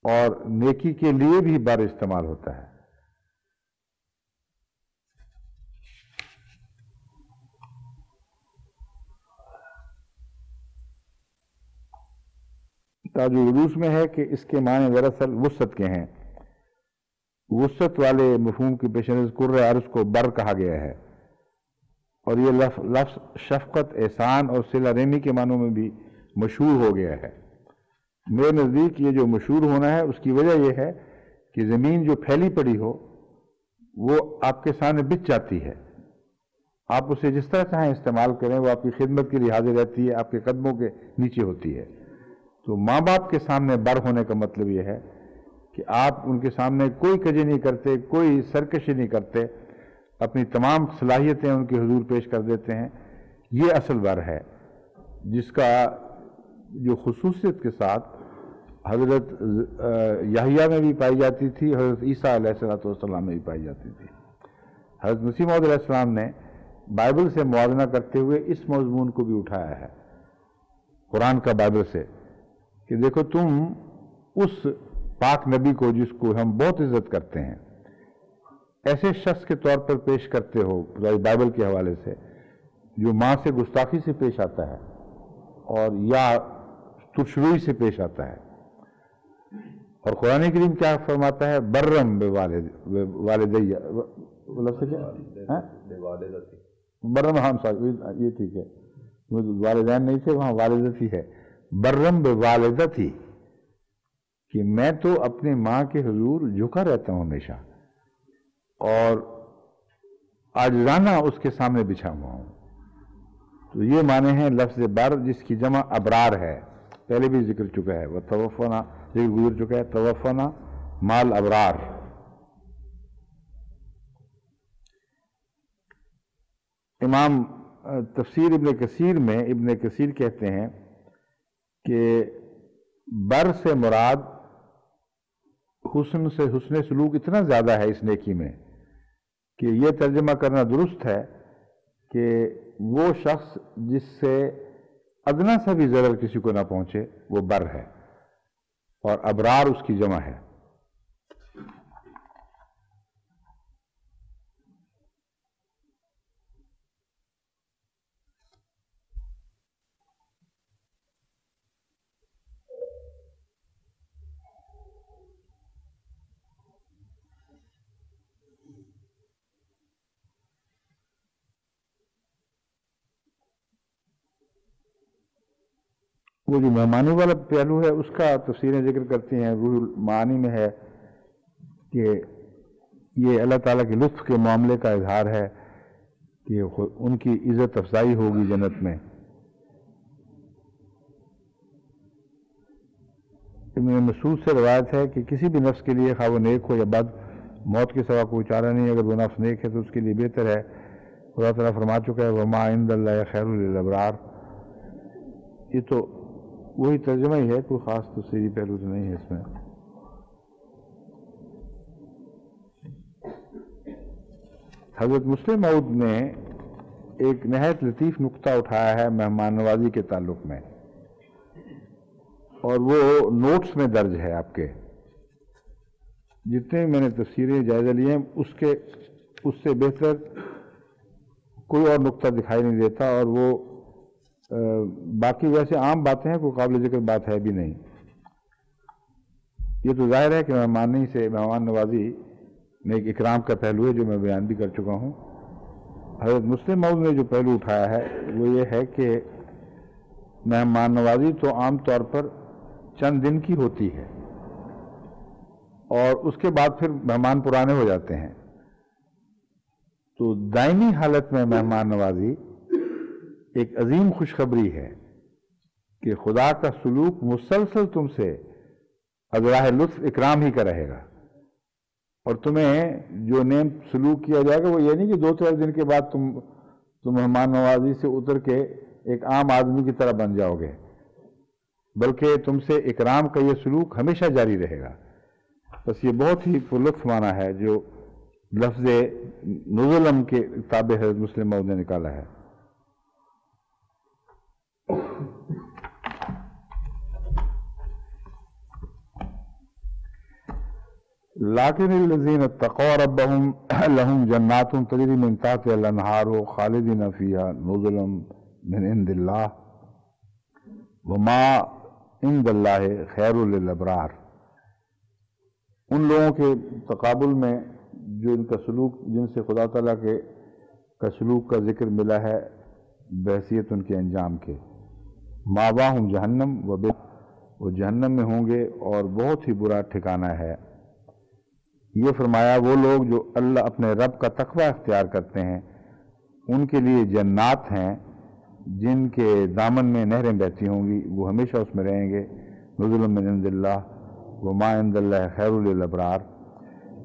اور نیکی کے لیے بھی بر استعمال ہوتا ہے۔ تاج العروس میں ہے کہ اس کے معنی دراصل وسعت کے ہیں۔ وسعت والے مفہوم کی پیش نظر قرۂ عرض کو بر کہا گیا ہے، اور یہ لفظ شفقت، احسان اور صلہ رحمی کے معنوں میں بھی مشہور ہو گیا ہے۔ میرے نزدیک یہ جو مشہور ہونا ہے اس کی وجہ یہ ہے کہ زمین جو پھیلی پڑی ہو وہ آپ کے سامنے بچ جاتی ہے، آپ اسے جس طرح چاہیں استعمال کریں، وہ آپ کی خدمت کے لیے حاضر رہتی ہے، آپ کے قدموں کے نیچے ہوتی ہے۔ تو ماں باپ کے سامنے بر ہونے کا مطلب یہ ہے کہ آپ ان کے سامنے کوئی کجی نہیں کرتے، کوئی سرکشی نہیں کرتے، اپنی تمام صلاحیتیں ان کے حضور پیش کر دیتے ہیں۔ یہ اصل بر ہے، جس کا جو خصوصیت کے ساتھ حضرت یحییٰ میں بھی پائی جاتی تھی، حضرت عیسیٰ علیہ السلام میں بھی پائی جاتی تھی۔ حضرت مسیح موعود علیہ السلام نے بائبل سے موازنہ کرتے ہوئے اس مضمون کو بھی اٹھایا ہے، قرآن کا بائبل سے، کہ دیکھو تم اس پاک نبی کو جس کو ہم بہت عزت کرتے ہیں ایسے شخص کے طور پر پیش کرتے ہو بائبل کے حوالے سے، جو ماں سے گستاخی سے پیش آتا ہے اور یا ترشروئی سے پیش آتا ہے۔ اور قرآن کریم کیا فرماتا ہے؟ برم والدیہ، برم، ہاں یہ ٹھیک ہے، والدین نہیں تھے، وہاں والدتی ہے، برم بوالدتی، کہ میں تو اپنی ماں کے حضور جھکا رہتا ہوں ہمیشہ، اور عاجزانہ اس کے سامنے بچھا ہوا ہوں۔ تو یہ معنی ہیں لفظ بر، جس کی جمع ابرار ہے، پہلے بھی ذکر چکا ہے، وہ توفنا ذکر گزر چکا ہے، توفنا مال ابرار۔ امام تفسیر ابن کثیر میں ابن کثیر کہتے ہیں کہ بر سے مراد حسن سلوک اتنا زیادہ ہے اس نیکی میں کہ یہ ترجمہ کرنا درست ہے کہ وہ شخص جس سے ادنا سا بھی ضرر کسی کو نہ پہنچے وہ بر ہے، اور ابرار اس کی جمع ہے۔ وہ جو مہمانی والا پہلو ہے اس کا تفسیریں ذکر کرتی ہیں، روح المعانی میں ہے کہ یہ اللہ تعالیٰ کے لطف کے معاملے کا اظہار ہے کہ ان کی عزت افزائی ہوگی جنت میں۔ ابن مسعود سے روایت ہے کہ کسی بھی نفس کے لیے خواہ وہ نیک ہو یا بد، موت کے سوا کوئی چارہ نہیں۔ اگر وہ نفس نیک ہے تو اس کے لیے بہتر ہے، خدا تعالیٰ فرما چکا ہے وَمَا عِندَ اللَّهِ خَيْرٌ لِلْأَبْرَارِ۔ یہ تو وہی ترجمہ ہی ہے، کوئی خاص تفسیری پہلو تو نہیں ہے اس میں۔ حضرت مسلم موعود نے ایک نہایت لطیف نقطہ اٹھایا ہے مہمان نوازی کے تعلق میں، اور وہ نوٹس میں درج ہے آپ کے، جتنے میں نے تفسیریں جائزہ لیے ہیں اس سے بہتر کوئی اور نقطہ دکھائی نہیں دیتا، اور وہ باقی ویسے عام باتیں ہیں، کوئی قابل ذکر بات ہے بھی نہیں۔ یہ تو ظاہر ہے کہ مہمان نوازی میں ایک اکرام کا پہلو ہے جو میں بیان بھی کر چکا ہوں۔ حضرت مسلم موعود نے جو پہلو اٹھایا ہے وہ یہ ہے کہ مہمان نوازی تو عام طور پر چند دن کی ہوتی ہے، اور اس کے بعد پھر مہمان پرانے ہو جاتے ہیں۔ تو دائمی حالت میں مہمان نوازی ایک عظیم خوشخبری ہے کہ خدا کا سلوک مسلسل تم سے ازراہ لطف اکرام ہی کا رہے گا، اور تمہیں جو نیم سلوک کیا جائے گا وہ یہ نہیں کہ 2-4 دن کے بعد تم مہمان نوازی سے اتر کے ایک عام آدمی کی طرح بن جاؤ گے، بلکہ تم سے اکرام کا یہ سلوک ہمیشہ جاری رہے گا۔ بس یہ بہت ہی پرلطف معنی ہے جو لفظ نزلم کے تابع حضرت مسلم موعود نے نکالا ہے۔ لیکن الذین اتقوا ربهم لهم جنات تجری من تحتها الانہار خالدین فیہا نزلا من عند اللہ وما عند اللہ خیر للابرار۔ ان لوگوں کے تقابل میں جو ان کا سلوک، جن سے خدا تعالیٰ کا سلوک کا ذکر ملا ہے بحیثیت ان کے انجام کے، ماواہم جہنم وہ جہنم میں ہوں گے اور بہت ہی برا ٹھکانہ ہے۔ یہ فرمایا وہ لوگ جو اللہ اپنے رب کا تقوی اختیار کرتے ہیں ان کے لیے جنات ہیں جن کے دامن میں نہریں بہتی ہوں گی، وہ ہمیشہ اس میں رہیں گے۔ نزل من عند اللہ وما عند اللہ خیر للابرار۔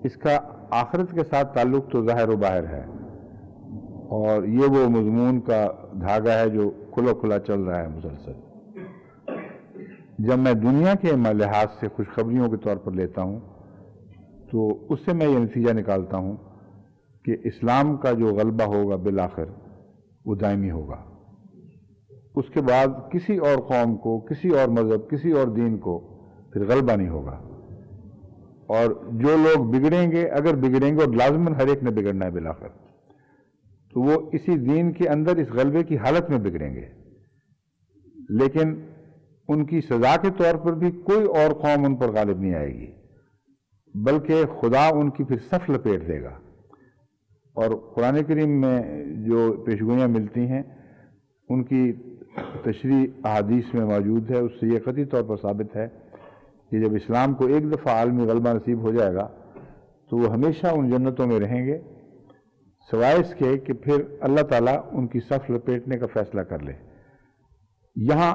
اس کا آخرت کے ساتھ تعلق تو ظاہر و باہر ہے، اور یہ وہ مضمون کا دھاگا ہے جو کھلا کھلا چل رہا ہے مسلسل۔ جب میں دنیا کے لحاظ سے خوشخبریوں کے طور پر لیتا ہوں تو اس سے میں یہ نتیجہ نکالتا ہوں کہ اسلام کا جو غلبہ ہوگا بالآخر وہ دائمی ہوگا۔ اس کے بعد کسی اور قوم کو، کسی اور مذہب، کسی اور دین کو پھر غلبہ نہیں ہوگا، اور جو لوگ بگڑیں گے، اگر بگڑیں گے، اور لازماً ہر ایک نے بگڑنا ہے بالآخر، تو وہ اسی دین کے اندر اس غلبے کی حالت میں بگڑیں گے، لیکن ان کی سزا کے طور پر بھی کوئی اور قوم ان پر غالب نہیں آئے گی، بلکہ خدا ان کی پھر صف لپیٹ دے گا۔ اور قرآن کریم میں جو پیشگوئیاں ملتی ہیں ان کی تشریح احادیث میں موجود ہے، اس سے یہ قطعی طور پر ثابت ہے کہ جب اسلام کو ایک دفعہ عالمی غلبہ نصیب ہو جائے گا تو وہ ہمیشہ ان جنتوں میں رہیں گے، سوائے اس کے کہ پھر اللہ تعالیٰ ان کی صف لپیٹنے کا فیصلہ کر لے۔ یہاں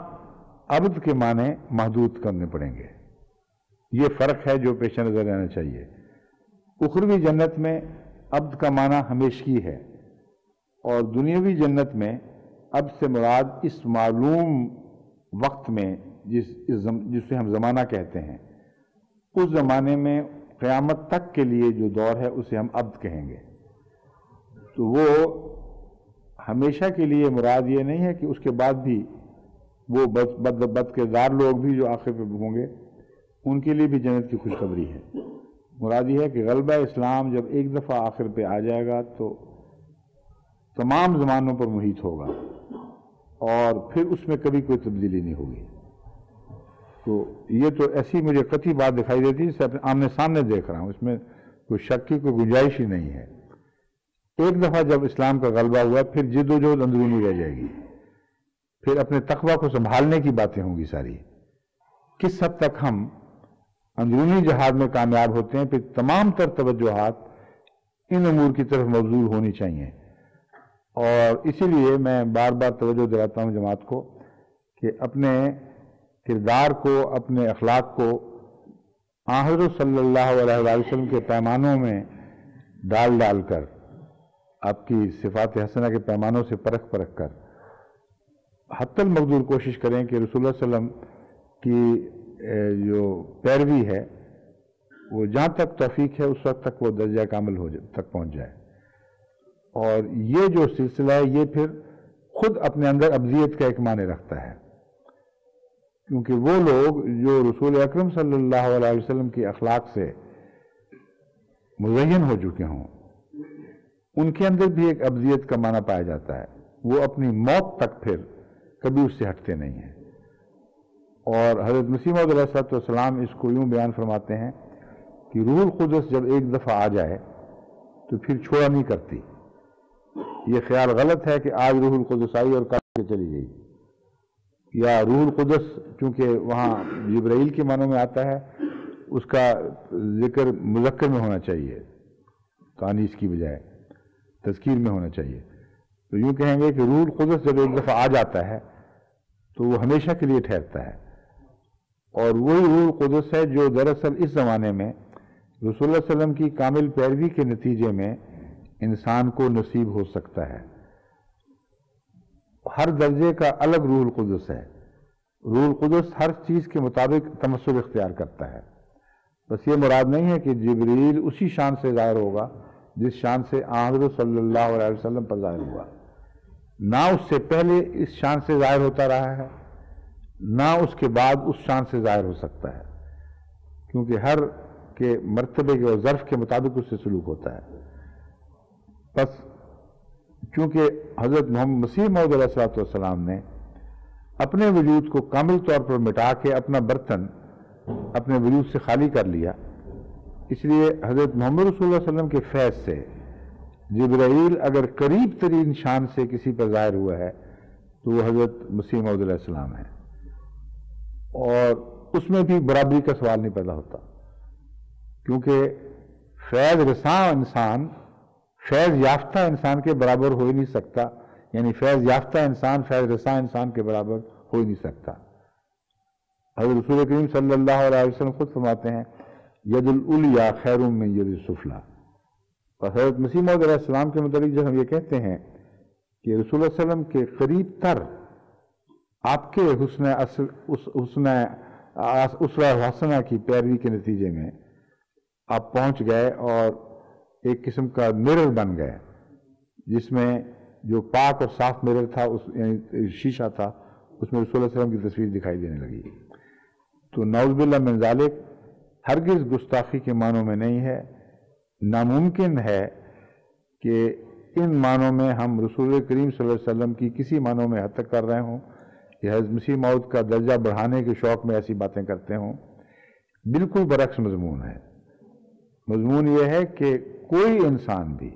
عبد کے معنی محدود کرنے پڑیں گے، یہ فرق ہے جو پیش نظر رہنا چاہیے۔ اخروی جنت میں عبد کا معنی ہمیشگی ہے، اور دنیاوی جنت میں عبد سے مراد اس معلوم وقت میں جسے ہم زمانہ کہتے ہیں، اس زمانے میں قیامت تک کے لیے جو دور ہے اسے ہم عبد کہیں گے۔ تو وہ ہمیشہ کے لیے مراد یہ نہیں ہے کہ اس کے بعد بھی وہ بد کردار لوگ بھی جو آخر پہ ہوں گے ان کے لیے بھی جنت کی خوشخبری ہے۔ مراد یہ ہے کہ غلبہ اسلام جب ایک دفعہ آخر پہ آ جائے گا تو تمام زمانوں پر محیط ہوگا، اور پھر اس میں کبھی کوئی تبدیلی نہیں ہوگی۔ تو یہ تو ایسی مجھے قطعی بات دکھائی دیتی ہے، جسے آمنے سامنے دیکھ رہا ہوں، اس میں کوئی شک کی کوئی گنجائش ہی نہیں ہے۔ ایک دفعہ جب اسلام کا غلبہ ہوا پھر جد و جہد اندرونی رہ جائے گی، پھر اپنے تقوی کو سنبھالنے کی باتیں ہوں گی ساری، کس حد تک ہم اندرونی جہاد میں کامیاب ہوتے ہیں، پھر تمام تر توجہات ان امور کی طرف مبذول ہونی چاہیے۔ اور اسی لیے میں بار بار توجہ دلاتا ہوں جماعت کو کہ اپنے کردار کو، اپنے اخلاق کو حضرت صلی اللہ علیہ وآلہ وسلم کے پیمانوں میں ڈال ڈال کر، آپ کی صفات حسنہ کے پیمانوں سے پرکھ کر حتی المقدور کوشش کریں کہ رسول اللہ صلی اللہ علیہ وسلم کی جو پیروی ہے وہ جہاں تک توفیق ہے اس وقت تک وہ درجہ کامل تک پہنچ جائے۔ اور یہ جو سلسلہ ہے یہ پھر خود اپنے اندر ابدیت کا ایک معنی رکھتا ہے، کیونکہ وہ لوگ جو رسول اکرم صلی اللہ علیہ وسلم کی اخلاق سے مزین ہو چکے ہوں ان کے اندر بھی ایک ابدیت کا معنی پایا جاتا ہے، وہ اپنی موت تک پھر کبھی اس سے ہٹتے نہیں ہیں۔ اور حضرت مسیح موعود علیہ السلام اس کو یوں بیان فرماتے ہیں کہ روح القدس جب ایک دفعہ آ جائے تو پھر چھوڑا نہیں کرتی۔ یہ خیال غلط ہے کہ آج روح القدس آئی اور کل کے چلی گئی، یا روح القدس چونکہ وہاں جبرائیل کے معنوں میں آتا ہے اس کا ذکر مذکر میں ہونا چاہیے، تانیث کی بجائے تذکیر میں ہونا چاہیے۔ تو یوں کہیں گے کہ روح القدس جب ایک دفعہ آ جاتا ہے تو وہ ہمیشہ کے لیے ٹھہرتا ہے، اور وہی روح القدس ہے جو دراصل اس زمانے میں رسول اللہ صلی اللہ علیہ وسلم کی کامل پیروی کے نتیجے میں انسان کو نصیب ہو سکتا ہے۔ ہر درجے کا الگ روح القدس ہے، روح القدس ہر چیز کے مطابق تمثل اختیار کرتا ہے. بس یہ مراد نہیں ہے کہ جبریل اسی شان سے ظاہر ہوگا جس شان سے حضرت صلی اللہ علیہ وسلم پر ظاہر ہوا، نہ اس سے پہلے اس شان سے ظاہر ہوتا رہا ہے، نہ اس کے بعد اس شان سے ظاہر ہو سکتا ہے، کیونکہ ہر کے مرتبے کے اور ظرف کے مطابق اس سے سلوک ہوتا ہے. بس چونکہ حضرت محمد مسیح موعود علیہ السلام نے اپنے وجود کو کامل طور پر مٹا کے اپنا برتن اپنے وجود سے خالی کر لیا، اس لیے حضرت محمد رسول اللہ علیہ وسلم کے فیض سے جبرائیل اگر قریب ترین شان سے کسی پر ظاہر ہوا ہے تو وہ حضرت مسیح موعود علیہ السلام ہے، اور اس میں بھی برابری کا سوال نہیں پیدا ہوتا، کیونکہ فیض رساں انسان فیض یافتہ انسان کے برابر ہو ہی نہیں سکتا، یعنی فیض یافتہ انسان فیض رساں انسان کے برابر ہو ہی نہیں سکتا. حضرت رسول کریم صلی اللہ علیہ وسلم خود فرماتے ہیں ید العلیٰ خیر من ید السفلیٰ. اور حضرت مسیح موعود علیہ السلام کے متعلق جب ہم یہ کہتے ہیں کہ رسول اللہ علیہ وسلم کے قریب تر آپ کے اسوہ حسنہ کی پیروی کے نتیجے میں آپ پہنچ گئے اور ایک قسم کا مرر بن گئے، جس میں جو پاک اور صاف مرر تھا یعنی شیشہ تھا، اس میں رسول اللہ علیہ وسلم کی تصویر دکھائی دینے لگی. تو نعوذ باللہ من ذالک ہرگز گستاخی کے معنوں میں نہیں ہے. ناممکن ہے کہ ان معنوں میں ہم رسول کریم صلی اللہ علیہ وسلم کی کسی معنوں میں حد تک کر رہے ہوں کہ حضرت مسیح موعود کا درجہ بڑھانے کے شوق میں ایسی باتیں کرتے ہوں. بالکل برعکس مضمون ہے. مضمون یہ ہے کہ کوئی انسان بھی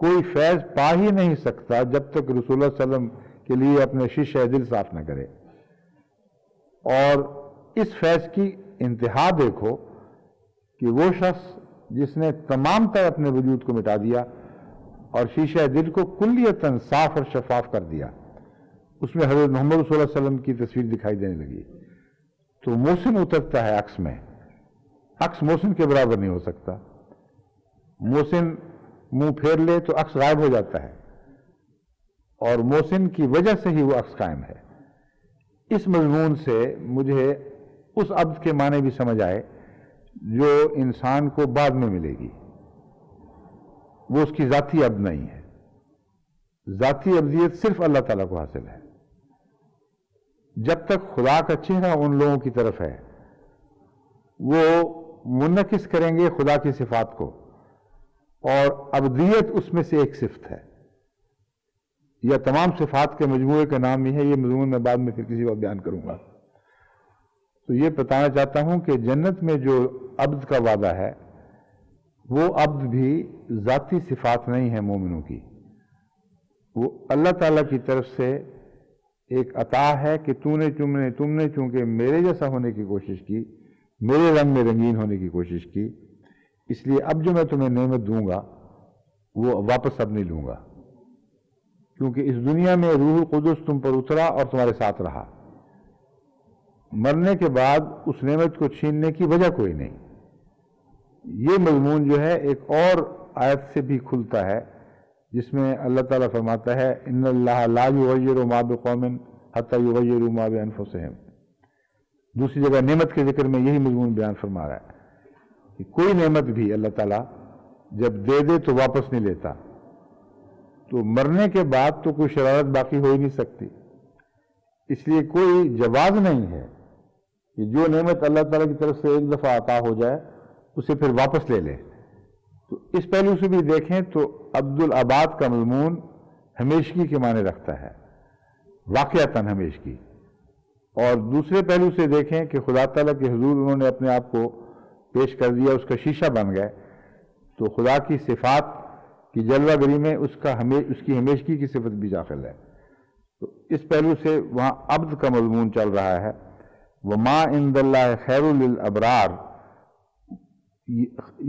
کوئی فیض پا ہی نہیں سکتا جب تک رسول اللہ صلی اللہ علیہ وسلم کے لیے اپنے شیشہ دل صاف نہ کرے. اور اس فیض کی انتہا دیکھو کہ وہ شخص جس نے تمام تر اپنے وجود کو مٹا دیا اور شیشہ دل کو کلیتاً صاف اور شفاف کر دیا، اس میں حضرت محمد صلی اللہ علیہ وسلم کی تصویر دکھائی دینے لگی. تو محسن اترتا ہے عکس میں، عکس محسن کے برابر نہیں ہو سکتا. محسن منہ پھیر لے تو عکس غائب ہو جاتا ہے، اور محسن کی وجہ سے ہی وہ عکس قائم ہے. اس مضمون سے مجھے اس عبد کے معنی بھی سمجھ آئے جو انسان کو بعد میں ملے گی. وہ اس کی ذاتی عبد نہیں ہے. ذاتی ابدیت صرف اللہ تعالیٰ کو حاصل ہے. جب تک خدا کا چہرہ ان لوگوں کی طرف ہے وہ منعکس کریں گے خدا کی صفات کو، اور ابدیت اس میں سے ایک صفت ہے، یا تمام صفات کے مجموعے کا نام ہی ہے. یہ مضمون میں بعد میں پھر کسی وقت بیان کروں گا. تو یہ بتانا چاہتا ہوں کہ جنت میں جو عبد کا وعدہ ہے وہ عبد بھی ذاتی صفات نہیں ہے مومنوں کی، وہ اللہ تعالیٰ کی طرف سے ایک عطا ہے کہ تم نے چونکہ میرے جیسا ہونے کی کوشش کی، میرے رنگ میں رنگین ہونے کی کوشش کی، اس لیے اب جو میں تمہیں نعمت دوں گا وہ واپس اب نہیں لوں گا، کیونکہ اس دنیا میں روح القدس تم پر اترا اور تمہارے ساتھ رہا. مرنے کے بعد اس نعمت کو چھیننے کی وجہ کوئی نہیں. یہ مضمون جو ہے ایک اور آیت سے بھی کھلتا ہے جس میں اللہ تعالیٰ فرماتا ہے ان اللہ لا یغیر ما بقوم حتی یغیروا ما بانفسہم. دوسری جگہ نعمت کے ذکر میں یہی مضمون بیان فرما رہا ہے کہ کوئی نعمت بھی اللہ تعالیٰ جب دے دے تو واپس نہیں لیتا. تو مرنے کے بعد تو کوئی شرارت باقی ہو ہی نہیں سکتی، اس لیے کوئی جواز نہیں ہے کہ جو نعمت اللہ تعالیٰ کی طرف سے ایک دفعہ عطا ہو جائے اسے پھر واپس لے لے. تو اس پہلو سے بھی دیکھیں تو عبد العباد کا مضمون ہمیشگی کے معنی رکھتا ہے، واقعتاً ہمیشگی. اور دوسرے پہلو سے دیکھیں کہ خدا تعالیٰ کے حضور انہوں نے اپنے آپ کو پیش کر دیا، اس کا شیشہ بن گئے، تو خدا کی صفات کی جلوہ گری میں اس کی ہمیشگی کی صفت بھی داخل ہے. تو اس پہلو سے وہاں عبد کا مضمون چل رہا ہے. وَمَا عِندَ اللَّهِ خَيْرٌ لِلْأَبْرَارِ،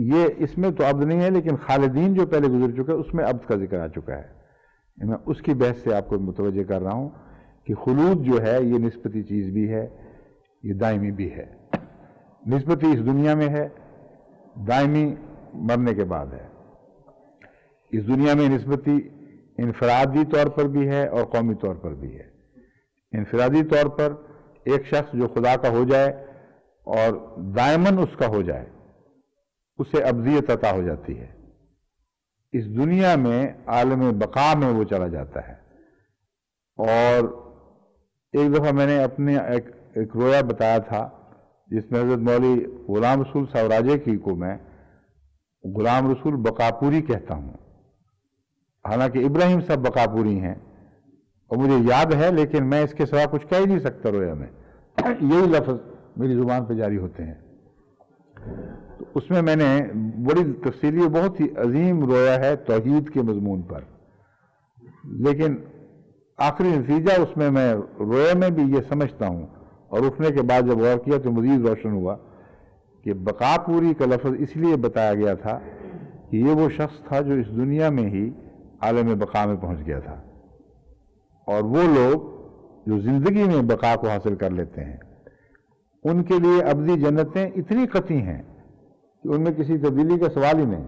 یہ اس میں تو عبد نہیں ہے، لیکن خالدین جو پہلے گزر چکا ہے اس میں عبد کا ذکر آ چکا ہے. میں اس کی بحث سے آپ کو متوجہ کر رہا ہوں کہ خلود جو ہے یہ نسبتی چیز بھی ہے، یہ دائمی بھی ہے. نسبتی اس دنیا میں ہے، دائمی مرنے کے بعد ہے. اس دنیا میں نسبتی انفرادی طور پر بھی ہے اور قومی طور پر بھی ہے. انفرادی طور پر ایک شخص جو خدا کا ہو جائے اور دائماً اس کا ہو جائے اسے ابدیت عطا ہو جاتی ہے، اس دنیا میں عالم بقا میں وہ چلا جاتا ہے۔ اور ایک دفعہ میں نے اپنے ایک رویا بتایا تھا جس میں حضرت مولوی غلام رسول صاحب راجے کی کو میں غلام رسول بقاپوری کہتا ہوں، حالانکہ ابراہیم صاحب بقاپوری ہیں اور مجھے یاد ہے، لیکن میں اس کے سوا کچھ کہہ ہی نہیں سکتا رویا میں، یہی لفظ میری زبان پہ جاری ہوتے ہیں۔ تو اس میں نے بڑی تفصیلی بہت ہی عظیم رویا ہے توحید کے مضمون پر، لیکن آخری نتیجہ اس میں رویا میں بھی یہ سمجھتا ہوں، اور اٹھنے کے بعد جب غور کیا تو مزید روشن ہوا کہ بقا پوری کا لفظ اس لیے بتایا گیا تھا کہ یہ وہ شخص تھا جو اس دنیا میں ہی عالم بقا میں پہنچ گیا تھا، اور وہ لوگ جو زندگی میں بقا کو حاصل کر لیتے ہیں ان کے لیے ابدی جنتیں اتنی قطعی ہیں کہ ان میں کسی تبدیلی کا سوال ہی نہیں،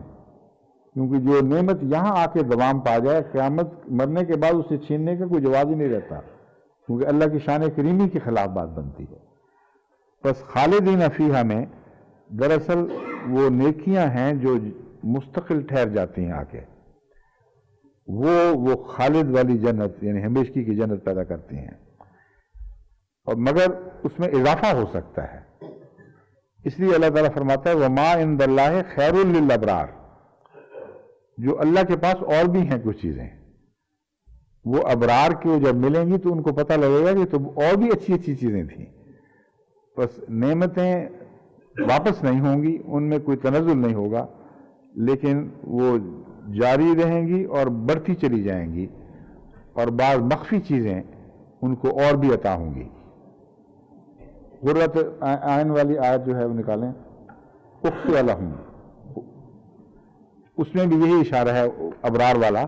کیونکہ جو نعمت یہاں آ کے دوام پا جائے قیامت مرنے کے بعد اسے چھیننے کا کوئی جواز ہی نہیں رہتا، کیونکہ اللہ کی شان کریمی کے خلاف بات بنتی ہے۔ بس خالدین فیہا میں دراصل وہ نیکیاں ہیں جو مستقل ٹھہر جاتی ہیں آ کے، وہ خالد والی جنت یعنی ہمیشگی کی جنت پیدا کرتی ہیں، اور مگر اس میں اضافہ ہو سکتا ہے، اس لیے اللہ تعالیٰ فرماتا ہے وَمَا عِندَ اللَّهِ خَيْرٌ لِلْأَبْرَارِ، جو اللہ کے پاس اور بھی ہیں کچھ چیزیں، وہ ابرار کو جب ملیں گی تو ان کو پتہ لگے گا کہ تو اور بھی اچھی اچھی چیزیں تھیں، بس نعمتیں واپس نہیں ہوں گی، ان میں کوئی تنزل نہیں ہوگا، لیکن وہ جاری رہیں گی اور بڑھتی چلی جائیں گی، اور بعض مخفی چیزیں ان کو اور بھی عطا ہوں گی۔ غرۃ عین والی آیت جو ہے وہ نکالیں، اخفی لہم، اس میں بھی یہی اشارہ ہے ابرار والا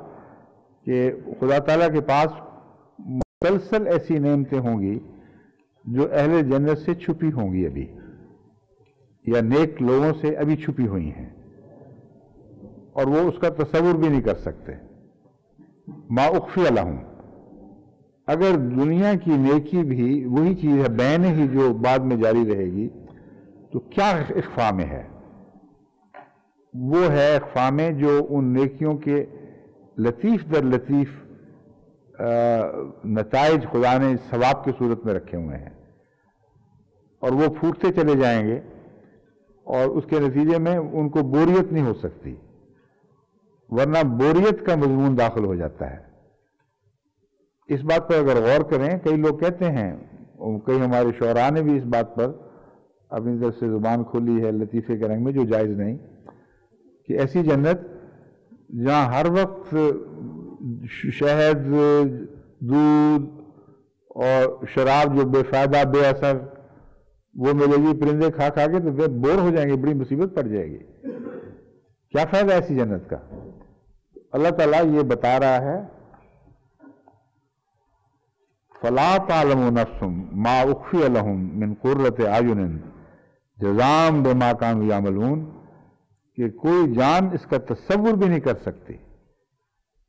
کہ خدا تعالیٰ کے پاس مسلسل ایسی نعمتیں ہوں گی جو اہل جنت سے چھپی ہوں گی ابھی، یا نیک لوگوں سے ابھی چھپی ہوئی ہیں، اور وہ اس کا تصور بھی نہیں کر سکتے۔ ما اخفی لہم، اگر دنیا کی نیکی بھی وہی چیز ہے بین ہی جو بعد میں جاری رہے گی، تو کیا اخفاء میں ہے؟ وہ ہے اخفاء میں جو ان نیکیوں کے لطیف در لطیف نتائج خدا نے ثواب کی صورت میں رکھے ہوئے ہیں، اور وہ پھوٹتے چلے جائیں گے، اور اس کے نتیجے میں ان کو بوریت نہیں ہو سکتی، ورنہ بوریت کا مضمون داخل ہو جاتا ہے۔ اس بات پر اگر غور کریں، کئی لوگ کہتے ہیں، کئی ہمارے شعراء نے بھی اس بات پر اپنی طرف سے زبان کھولی ہے لطیفے کے رنگ میں، جو جائز نہیں، کہ ایسی جنت جہاں ہر وقت شہد، دودھ اور شراب جو بے فائدہ بے اثر وہ ملے گی، پرندے کھا کھا کے تو بور ہو جائیں گے، بڑی مصیبت پڑ جائے گی، کیا فائدہ ایسی جنت کا؟ اللہ تعالیٰ یہ بتا رہا ہے فَلَا تَعْلَمُ نَفْسٌ مَا أُخْفِيَ لَهُم مِّن قُرَّةِ أَعْيُنٍ جَزَاءً بِمَا كَانُوا يَعْمَلُونَ، کہ کوئی جان اس کا تصور بھی نہیں کر سکتی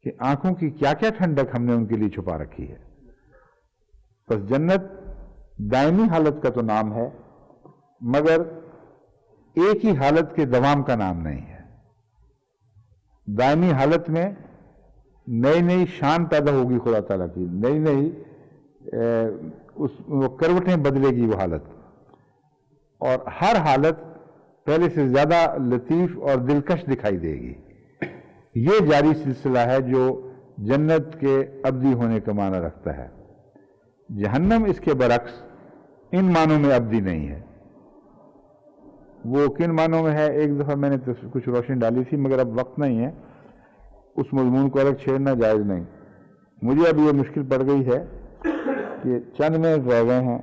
کہ آنکھوں کی کیا کیا ٹھنڈک ہم نے ان کے لیے چھپا رکھی ہے۔ بس جنت دائمی حالت کا تو نام ہے، مگر ایک ہی حالت کے دوام کا نام نہیں ہے۔ دائمی حالت میں نئی نئی شان پیدا ہوگی خدا تعالیٰ کی، نئی نئی وہ کروٹیں بدلے گی وہ حالت، اور ہر حالت پہلے سے زیادہ لطیف اور دلکش دکھائی دے گی۔ یہ جاری سلسلہ ہے جو جنت کے ابدی ہونے کا معنی رکھتا ہے۔ جہنم اس کے برعکس ان معنوں میں ابدی نہیں ہے۔ وہ کن معنوں میں ہے، ایک دفعہ میں نے کچھ روشنی ڈالی تھی، مگر اب وقت نہیں ہے، اس مضمون کو الگ چھیڑنا جائز نہیں۔ مجھے اب یہ مشکل پڑ گئی ہے کہ چند منٹ رہ گئے ہیں،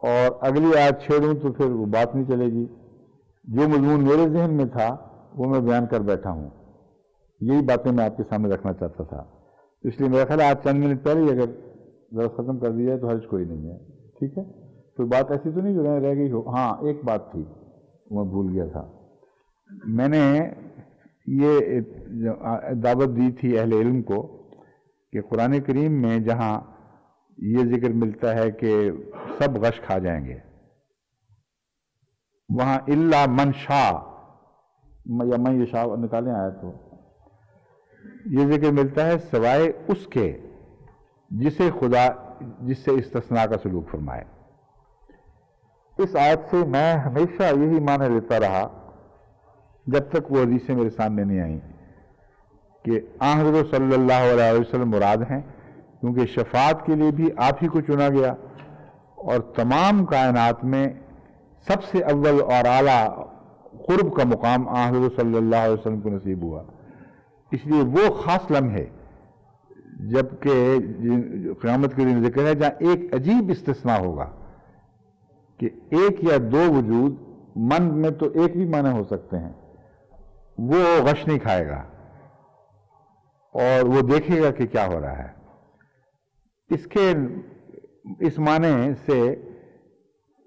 اور اگلی آیت چھیڑوں تو پھر وہ بات نہیں چلے گی۔ جو مضمون میرے ذہن میں تھا وہ میں بیان کر بیٹھا ہوں، یہی باتیں میں آپ کے سامنے رکھنا چاہتا تھا، اس لیے میرا خیال ہے آج چند منٹ پہلے ہی اگر ذرا ختم کر دیا تو حرج کوئی نہیں ہے، ٹھیک ہے؟ کوئی بات ایسی تو نہیں جو رہ گئی ہو؟ ہاں، ایک بات تھی میں بھول گیا تھا، میں نے یہ دعوت دی تھی اہل علم کو کہ قرآن کریم میں جہاں یہ ذکر ملتا ہے کہ سب غش کھا جائیں گے، وہاں الا من شاء یا من یشاء نکالیں آیا تو یہ ذکر ملتا ہے سوائے اس کے جسے خدا جس سے استثناء کا سلوک فرمائے۔ اس آیت سے میں ہمیشہ یہی معنی لیتا رہا جب تک وہ حدیثیں میرے سامنے نہیں آئیں کہ آن حضرت صلی اللہ علیہ وسلم مراد ہیں، کیونکہ شفاعت کے لیے بھی آپ ہی کو چنا گیا اور تمام کائنات میں سب سے اول اور اعلیٰ قرب کا مقام آن حضرت صلی اللہ علیہ وسلم کو نصیب ہوا۔ اس لیے وہ خاص لمحے جبکہ قیامت کے دن ذکر ہے جہاں ایک عجیب استثناء ہوگا کہ ایک یا دو وجود، من میں تو ایک بھی معنی ہو سکتے ہیں، وہ غش نہیں کھائے گا اور وہ دیکھے گا کہ کیا ہو رہا ہے۔ اس معنی سے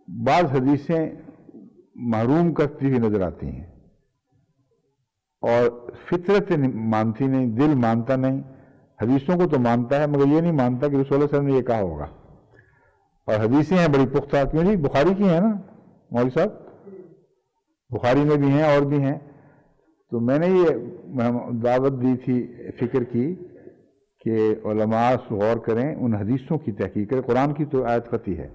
بعض حدیثیں محروم کرتی ہوئی نظر آتی ہیں اور فطرت مانتی نہیں، دل مانتا نہیں، حدیثوں کو تو مانتا ہے مگر یہ نہیں مانتا کہ رسول اللہ صلی اللہ علیہ وسلم نے یہ کہا ہوگا۔ اور حدیثیں ہیں بڑی پختہ، کیوں جی بخاری کی ہیں نا مولوی صاحب، بخاری میں بھی ہیں اور بھی ہیں۔ تو میں نے یہ دعوت دی تھی فکر کی کہ علماء غور کریں، ان حدیثوں کی تحقیق کریں۔ قرآن کی تو آیت قطعی ہے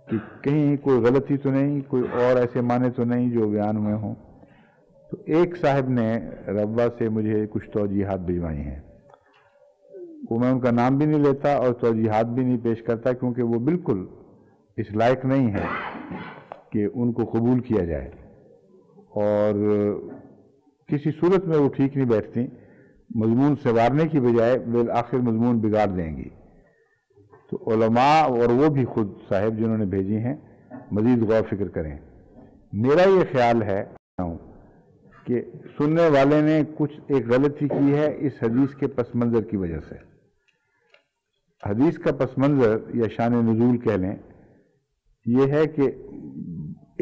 کہ کہیں کوئی غلطی تو نہیں، کوئی اور ایسے معنی تو نہیں جو بیان ہوئے ہوں۔ تو ایک صاحب نے ربوہ سے مجھے کچھ توجیحات بھجوائی ہیں، وہ میں ان کا نام بھی نہیں لیتا اور توجیحات بھی نہیں پیش کرتا، کیونکہ وہ بالکل اس لائق نہیں ہے کہ ان کو قبول کیا جائے اور کسی صورت میں وہ ٹھیک نہیں بیٹھتی، مضمون سنوارنے کی بجائے بالآخر مضمون بگاڑ دیں گی۔ تو علماء اور وہ بھی خود صاحب جنہوں نے بھیجی ہیں مزید غور فکر کریں۔ میرا یہ خیال ہے کہ سننے والے نے کچھ ایک غلطی کی ہے اس حدیث کے پس منظر کی وجہ سے۔ حدیث کا پس منظر یا شان نزول کہہ لیں یہ ہے کہ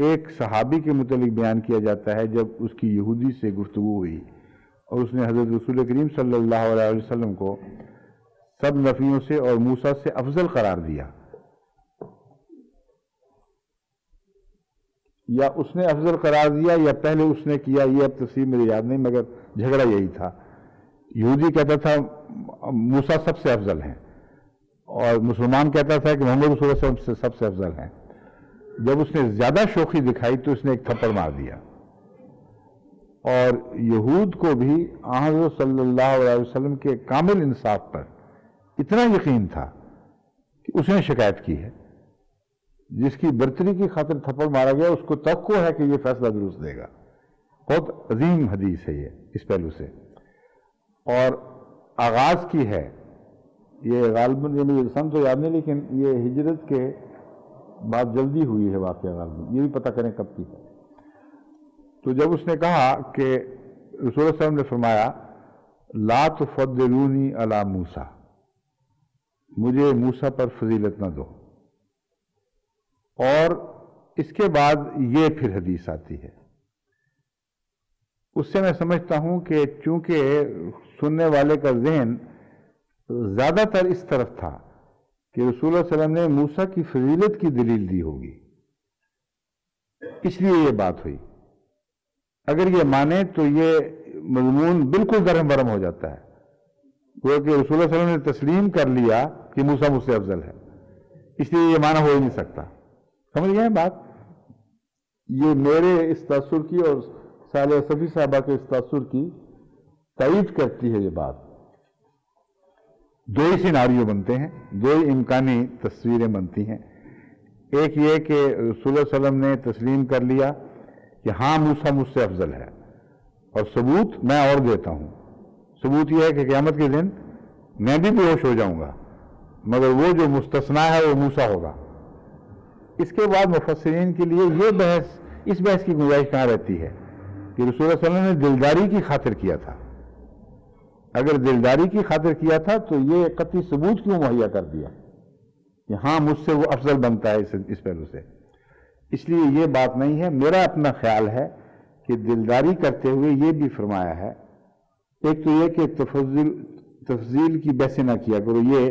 ایک صحابی کے متعلق بیان کیا جاتا ہے جب اس کی یہودی سے گفتگو ہوئی اور اس نے حضرت رسول کریم صلی اللہ علیہ وسلم کو سب نبیوں سے اور موسیٰ سے افضل قرار دیا، یا اس نے افضل قرار دیا یا پہلے اس نے کیا، یہ اب تفصیل میری یاد نہیں، مگر جھگڑا یہی تھا۔ یہودی کہتا تھا موسیٰ سب سے افضل ہیں اور مسلمان کہتا تھا کہ محمد رسول اللہ صلی اللہ علیہ وسلم سب سے افضل ہیں۔ جب اس نے زیادہ شوخی دکھائی تو اس نے ایک تھپڑ مار دیا، اور یہود کو بھی حضرت صلی اللہ علیہ وسلم کے کامل انصاف پر اتنا یقین تھا کہ اس نے شکایت کی ہے، جس کی برتری کی خاطر تھپڑ مارا گیا اس کو توقع ہے کہ یہ فیصلہ درست دے گا۔ بہت عظیم حدیث ہے یہ اس پہلو سے، اور آغاز کی ہے یہ غالباً، یہ مجھے سن تو یاد نہیں لیکن یہ ہجرت کے بعد جلدی ہوئی ہے واقعہ، غالباً یہ بھی پتہ کریں کب کی۔ تو جب اس نے کہا کہ رسول اللہ صلی اللہ علیہ وسلم نے فرمایا لا تفضلونی علی موسیٰ، مجھے موسیٰ پر فضیلت نہ دو، اور اس کے بعد یہ پھر حدیث آتی ہے۔ اس سے میں سمجھتا ہوں کہ چونکہ سننے والے کا ذہن زیادہ تر اس طرف تھا کہ رسول اللہ صلی اللہ علیہ وسلم نے موسیٰ کی فضیلت کی دلیل دی ہوگی، اس لیے یہ بات ہوئی۔ اگر یہ مانے تو یہ مضمون بالکل درہم برہم ہو جاتا ہے، وہ کہ رسول اللہ صلی اللہ علیہ وسلم نے تسلیم کر لیا کہ موسیٰ مجھ سے افضل ہے، اس لیے یہ معنی ہو ہی نہیں سکتا۔ سمجھ گئے بات؟ یہ میرے اس تاثر کی اور صالح صفی صاحبہ کے اس تاثر کی تائید کرتی ہے یہ بات۔ دو ہی سیناریو بنتے ہیں، دو ہی امکانی تصویریں بنتی ہیں۔ ایک یہ کہ رسول اللہ صلی اللہ علیہ وسلم نے تسلیم کر لیا کہ ہاں موسیٰ مجھ سے افضل ہے، اور ثبوت میں اور دیتا ہوں۔ ثبوت یہ ہے کہ قیامت کے دن میں بھی بے ہوش ہو جاؤں گا، مگر وہ جو مستثنیٰ ہے وہ موسیٰ ہوگا۔ اس کے بعد مفسرین کے لیے یہ بحث، اس بحث کی گنجائش کہاں رہتی ہے کہ رسول اللہ صلی اللہ علیہ وسلم نے دلداری کی خاطر کیا تھا۔ اگر دلداری کی خاطر کیا تھا تو یہ قطعی ثبوت کیوں مہیا کر دیا کہ ہاں مجھ سے وہ افضل بنتا ہے اس پہلو سے؟ اس لیے یہ بات نہیں ہے۔ میرا اپنا خیال ہے کہ دلداری کرتے ہوئے یہ بھی فرمایا ہے، ایک تو یہ کہ تفضیل کی بحث نہ کیا کرو، یہ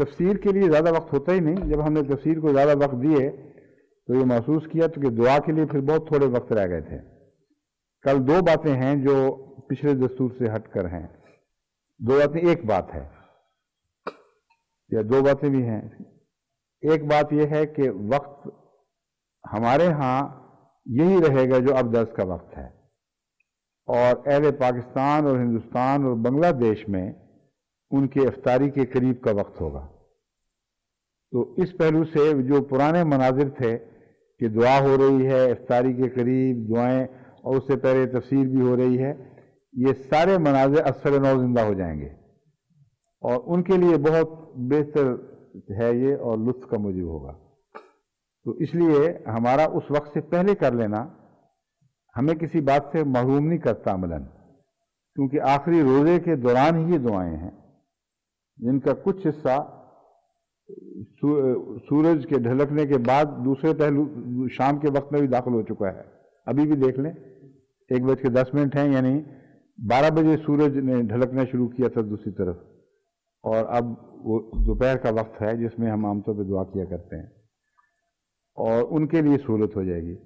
تفسیر کے لیے زیادہ وقت ہوتا ہی نہیں. جب ہم نے تفسیر کو زیادہ وقت دیے تو یہ محسوس کیا تو کہ دعا کے لیے پھر بہت تھوڑے وقت رہ گئے تھے. کل دو باتیں ہیں جو پچھلے دستور سے ہٹ کر ہیں. دو باتیں، ایک بات ہے یا دو باتیں بھی ہیں. ایک بات یہ ہے کہ وقت ہمارے ہاں یہی رہے گا جو اب درس کا وقت ہے، اور اہل پاکستان اور ہندوستان اور بنگلہ دیش میں ان کے افطاری کے قریب کا وقت ہوگا. تو اس پہلو سے جو پرانے مناظر تھے کہ دعا ہو رہی ہے افطاری کے قریب، دعائیں، اور اس سے پہلے تفسیر بھی ہو رہی ہے، یہ سارے مناظر اثر نو زندہ ہو جائیں گے، اور ان کے لیے بہت بہتر ہے یہ اور لطف کا موجب ہوگا. تو اس لیے ہمارا اس وقت سے پہلے کر لینا ہمیں کسی بات سے محروم نہیں کرتا عملاً، کیونکہ آخری روزے کے دوران ہی یہ دعائیں ہیں جن کا کچھ حصہ سورج کے ڈھلکنے کے بعد دوسرے پہلو شام کے وقت میں بھی داخل ہو چکا ہے. ابھی بھی دیکھ لیں 1:10 ہیں، یعنی 12 بجے سورج نے ڈھلکنا شروع کیا تھا دوسری طرف، اور اب وہ دوپہر کا وقت ہے جس میں ہم عام طور پہ دعا کیا کرتے ہیں، اور ان کے لیے سہولت ہو جائے گی.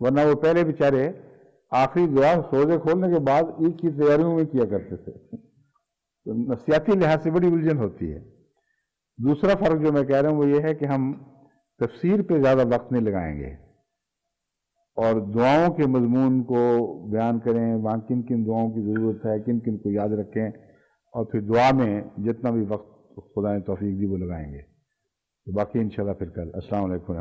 ورنہ وہ پہلے بیچارے آخری دعا روزے کھولنے کے بعد عید کی تیاریوں میں کیا کرتے تھے. تو نفسیاتی لحاظ سے بڑی الجھن ہوتی ہے. دوسرا فرق جو میں کہہ رہا ہوں وہ یہ ہے کہ ہم تفسیر پہ زیادہ وقت نہیں لگائیں گے، اور دعاؤں کے مضمون کو بیان کریں، وہاں کن کن دعاؤں کی ضرورت ہے، کن کن کو یاد رکھیں، اور پھر دعا میں جتنا بھی وقت خدا نے توفیق دی وہ لگائیں گے. تو باقی انشاءاللہ پھر کل. السلام علیکم.